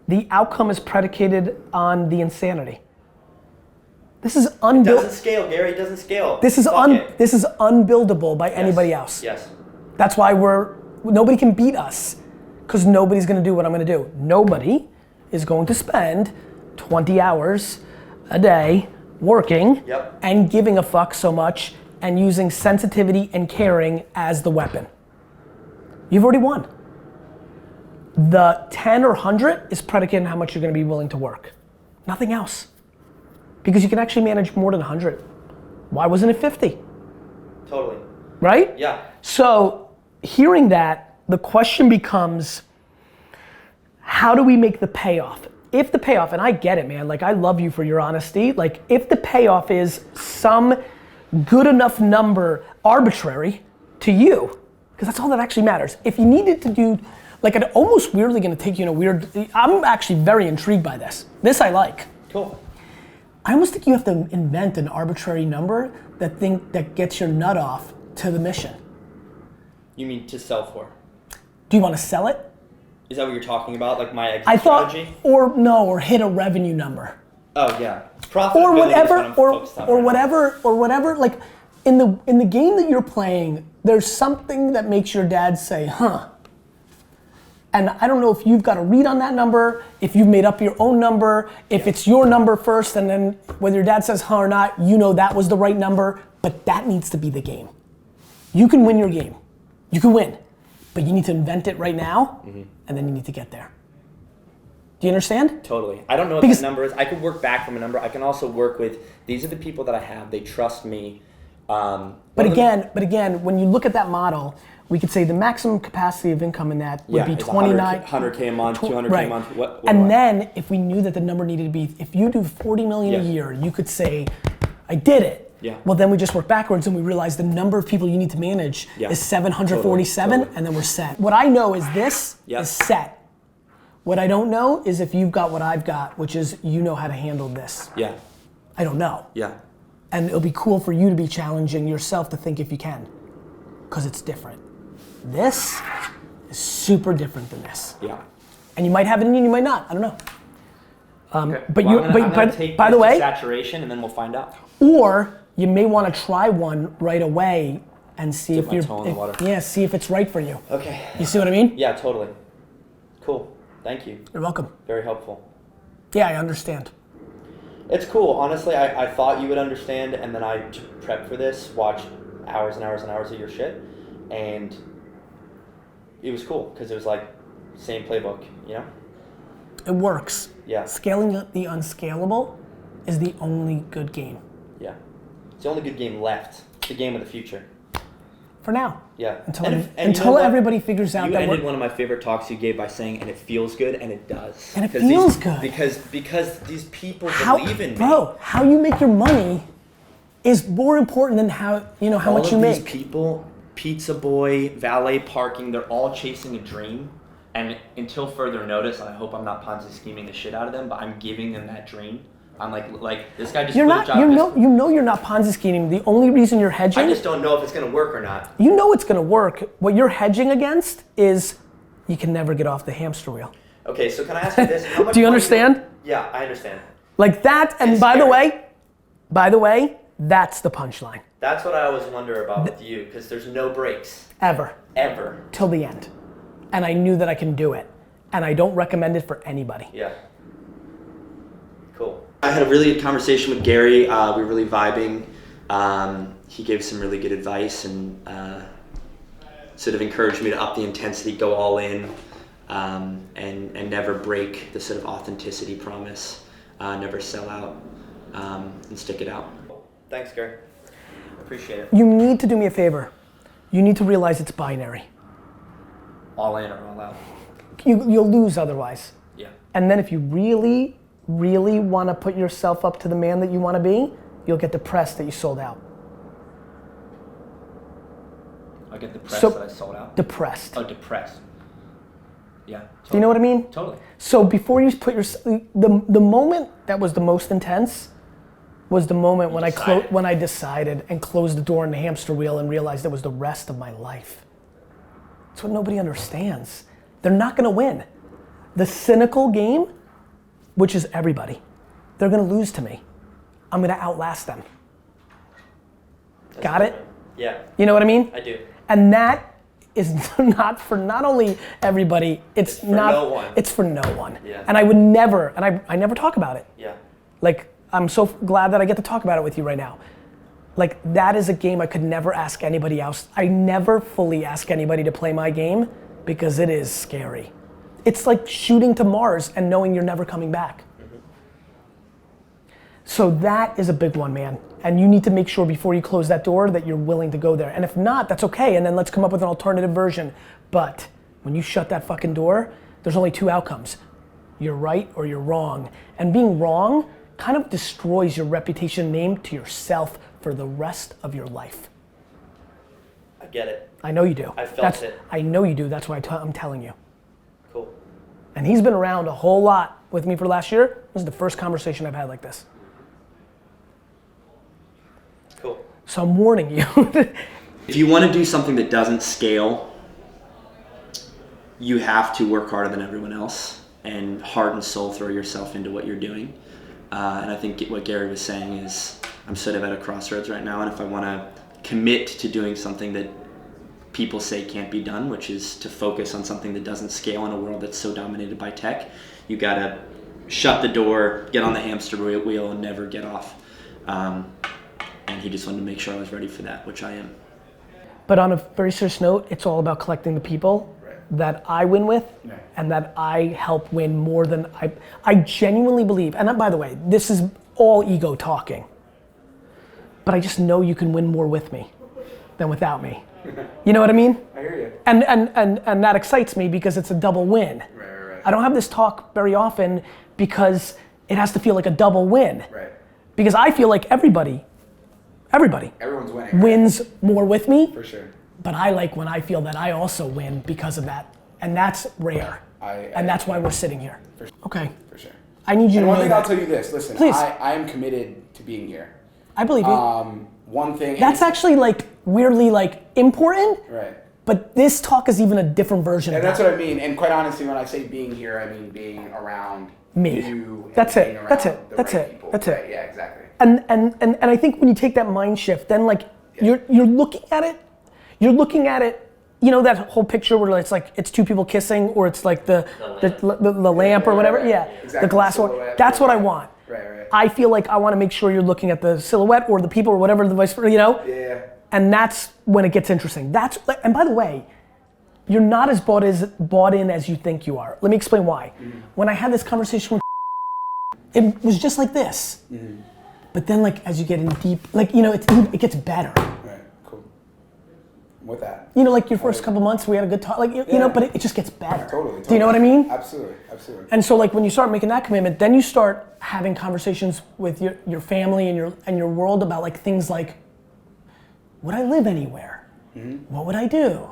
the outcome is predicated on the insanity. This is It doesn't scale, Gary. It doesn't scale. This is Fuck this is unbuildable by anybody else. Yes. That's why nobody can beat us, because nobody's gonna do what I'm gonna do. Nobody is going to spend 20 hours a day working and giving a fuck so much and using sensitivity and caring as the weapon. You've already won. The 10 or 100 is predicated on how much you're gonna be willing to work. Nothing else. Because you can actually manage more than 100. Why wasn't it 50? Totally. Right? Yeah. So, hearing that, the question becomes, how do we make the payoff? If the payoff, and I get it, man, like I love you for your honesty, like if the payoff is some good enough number, arbitrary, to you, because that's all that actually matters. If you needed to do, like it almost weirdly gonna take you in a weird, I'm actually very intrigued by this. This I like. Cool. I almost think you have to invent an arbitrary number that gets your nut off to the mission. You mean to sell for? Do you want to sell it? Is that what you're talking about? Like my exit I thought, strategy? or hit a revenue number. Oh yeah. Or whatever, or whatever. Like in the game that you're playing, there's something that makes your dad say, huh. And I don't know if you've got a read on that number, if you've made up your own number, if it's your number first, and then whether your dad says huh or not, you know that was the right number, but that needs to be the game. You can win your game. You can win, but you need to invent it right now, and then you need to get there. Do you understand? Totally. I don't know what that number is. I could work back from a number. I can also work with, these are the people that I have, they trust me. But again, when you look at that model, we could say the maximum capacity of income in that would be 29. 100K a month, 200K right. a month. What and then if we knew that the number needed to be, if you do 40 million a year, you could say, I did it. Yeah. Well, then we just work backwards and we realize the number of people you need to manage is 747, Totally. and then we're set. What I know is this is set. What I don't know is if you've got what I've got, which is you know how to handle this. Yeah. I don't know. Yeah. And it'll be cool for you to be challenging yourself to think if you can, because it's different. This is super different than this. Yeah. And you might have it in you, you might not. I don't know. But Well, you, I'm gonna but take by this the to way, saturation and then we'll find out. or you may want to try one right away and see Dip if my you're, toe in the water. yeah, see if it's right for you. Okay. You see what I mean? Yeah, totally. Cool. Thank you. You're welcome. Very helpful. Yeah, I understand. It's cool. Honestly, I thought you would understand, and then I prepped for this, watched hours and hours and hours of your shit, and it was cool because it was like same playbook, you know? It works. Yeah. Scaling the unscalable is the only good game. Yeah. It's the only good game left. It's the game of the future. For now. Yeah. Until, And you know until what? everybody figures out you that ended we're, one of my favorite talks you gave by saying, and it feels good, and it does. And it 'Cause feels good. Because these people how, believe in me. bro, how you make your money is more important than how how all much you of make. these people, pizza boy, valet parking, they're all chasing a dream. And until further notice, and I hope I'm not Ponzi scheming the shit out of them, but I'm giving them that dream. I'm like this guy just You're quit a not. job. You know you're not Ponzi scheming. The only reason you're hedging. I just don't know if it's gonna work or not. You know it's gonna work. What you're hedging against is you can never get off the hamster wheel. Okay, so can I ask you this? How much Do you money- understand? Yeah, I understand. Like that. And by the way, that's the punchline. That's what I always wonder about with you, because there's no breaks. Ever. Ever. Till the end. And I knew that I can do it. And I don't recommend it for anybody. Yeah. Cool. I had a really good conversation with Gary. We were really vibing. He gave some really good advice and sort of encouraged me to up the intensity, go all in, and never break the sort of authenticity promise, never sell out, and stick it out. Thanks, Gary. Appreciate it. You need to do me a favor. You need to realize it's binary. All in or all out. You'll lose otherwise. Yeah. And then if you really, really want to put yourself up to the man that you want to be, you'll get depressed that you sold out. I get depressed So- that I sold out. Depressed. Oh, depressed. Yeah. Do you know what I mean? Totally. So before you put your, the moment that was the most intense was the moment when I decided and closed the door on the hamster wheel and realized it was the rest of my life. That's what nobody understands. They're not gonna win. The cynical game, which is everybody, they're gonna lose to me. I'm gonna outlast them. Got it? Yeah. You know what I mean? I do. And that is not for not only everybody, it's for not, no one. it's for no one. Yeah. And I would never, and I never talk about it. Yeah. Like, I'm so glad that I get to talk about it with you right now. Like, that is a game I could never ask anybody else. I never fully ask anybody to play my game because it is scary. It's like shooting to Mars and knowing you're never coming back. So that is a big one, man. And you need to make sure before you close that door that you're willing to go there. And if not, that's okay. And then let's come up with an alternative version. But when you shut that fucking door, there's only two outcomes. You're right or you're wrong. And being wrong kind of destroys your reputation and name to yourself for the rest of your life. I get it. I know you do. I felt it. I know you do. That's why I'm telling you. Cool. And he's been around a whole lot with me for last year. This is the first conversation I've had like this. Cool. So I'm warning you. If you want to do something that doesn't scale, you have to work harder than everyone else and heart and soul throw yourself into what you're doing. And I think what Gary was saying is I'm sort of at a crossroads right now, and if I want to commit to doing something that people say can't be done, which is to focus on something that doesn't scale in a world that's so dominated by tech, you gotta shut the door, get on the hamster wheel, and never get off. And he just wanted to make sure I was ready for that, which I am. But on a very serious note, it's all about collecting the people that I win with and that I help win more than I genuinely believe. And by the way, this is all ego talking. But I just know you can win more with me than without me. You know what I mean? I hear you. And that excites me because it's a double win. Right. I don't have this talk very often because it has to feel like a double win. Right. Because I feel like everybody Everyone's winning. wins more with me. For sure. But I like when I feel that I also win because of that. And that's rare. And that's why we're sitting here. Okay. For sure. I need you And to one know thing that. I'll tell you this. Listen, Please. I am committed to being here. I believe you. One thing. That's actually like weirdly like important. Right. But this talk is even a different version And of that's that. what I mean. And quite honestly, when I say being here, I mean being around Me. you. And That's being it. around That's it. the That's right it. people. That's it. Right, yeah, exactly. And I think when you take that mind shift, then like you're looking at it, you know that whole picture where it's like it's two people kissing or it's like the lamp or whatever? Yeah. Exactly. The glass one. Silhouette. That's what I want. Right. I feel like I want to make sure you're looking at the silhouette or the people or whatever the vice versa, you know? Yeah. And that's when it gets interesting. And by the way, you're not as bought in as you think you are. Let me explain why. When I had this conversation with it was just like this. But then like as you get in deep, like, you know, it gets better. Right, cool. With that. You know, like your first couple months, we had a good talk, like, you know, but it just gets better. Totally. Do you know what I mean? Absolutely, absolutely. And so like when you start making that commitment, then you start having conversations with your family and your world about like things like, would I live anywhere? What would I do?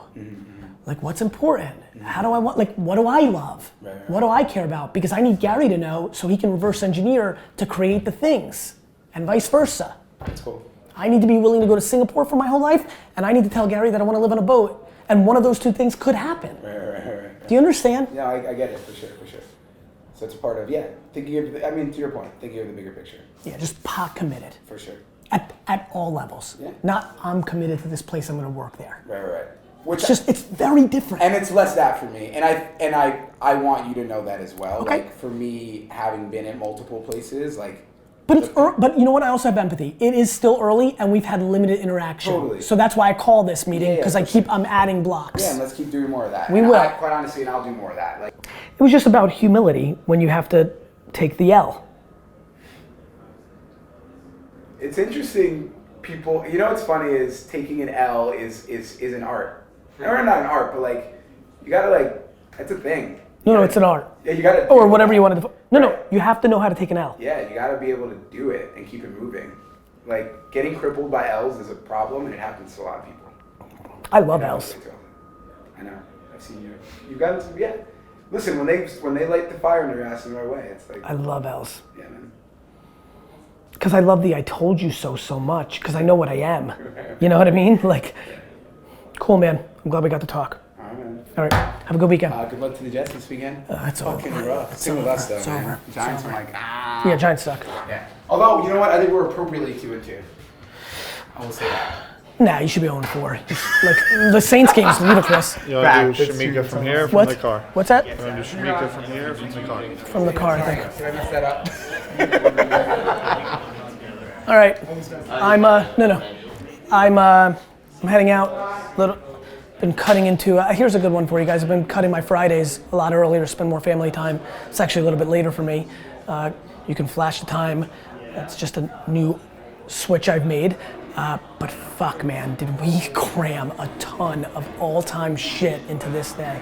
Like what's important? How do I want, like what do I love? What do I care about? Because I need Gary to know so he can reverse engineer to create the things and vice versa. That's cool. I need to be willing to go to Singapore for my whole life, and I need to tell Gary that I want to live on a boat, and one of those two things could happen. Right. Do you understand? Yeah, I get it, for sure. So it's a part of, thinking of, to your point, thinking of the bigger picture. Yeah, just pot committed. For sure. At all levels. Yeah. Not, I'm committed to this place, I'm going to work there. Right. Which it's very different. And it's less that for me. And I want you to know that as well. Okay. Like, for me, having been in multiple places, like, But you know what? I also have empathy. It is still early, and we've had limited interaction. Totally. So that's why I call this meeting, because I'm adding blocks. Yeah, and let's keep doing more of that. We And will. Quite honestly, and I'll do more of that. Like, It was just about humility when you have to take the L. it's interesting. People, you know what's funny is taking an L is an art. Or not an art, but like, you gotta like, that's a thing. No, it's an art. Yeah, you gotta. Or whatever you want to. No, you have to know how to take an L. Yeah, you gotta be able to do it and keep it moving. Like, getting crippled by L's is a problem, and it happens to a lot of people. I love L's. I know. I've seen you. You got to, yeah. Listen, when they light the fire in your ass in our way, it's like. I love L's. Yeah, man. Because I love the I told you so much, because I know what I am. You know what I mean? Like, cool, man. I'm glad we got to talk. All right, man. All right. Have a good weekend. Good luck to the Jets this weekend. It's over. Fucking rough. It's Same with over. us, though, It's man. over. Giants, It's I'm over. like, ah. Yeah, Giants suck. Yeah. Although, you know what? I think we're appropriately 2-2. I will say that. Nah, you should be 0-4. Like, the Saints game is ludicrous. You want to do Shamika from here or from What? the car? What's that? You want to do Shamika from here or from the car? From the car, I think. Did I mess that up? All right. I'm heading out. Been cutting into, here's a good one for you guys. I've been cutting my Fridays a lot earlier, spend more family time. It's actually a little bit later for me. You can flash the time. That's just a new switch I've made. But fuck, man, did we cram a ton of all-time shit into this day.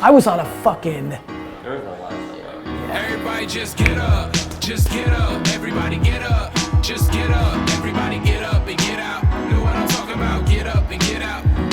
I was on a fucking... Everybody just get up, everybody get up, just get up, everybody get up and get out. Know what I'm talking about? Get up and get out.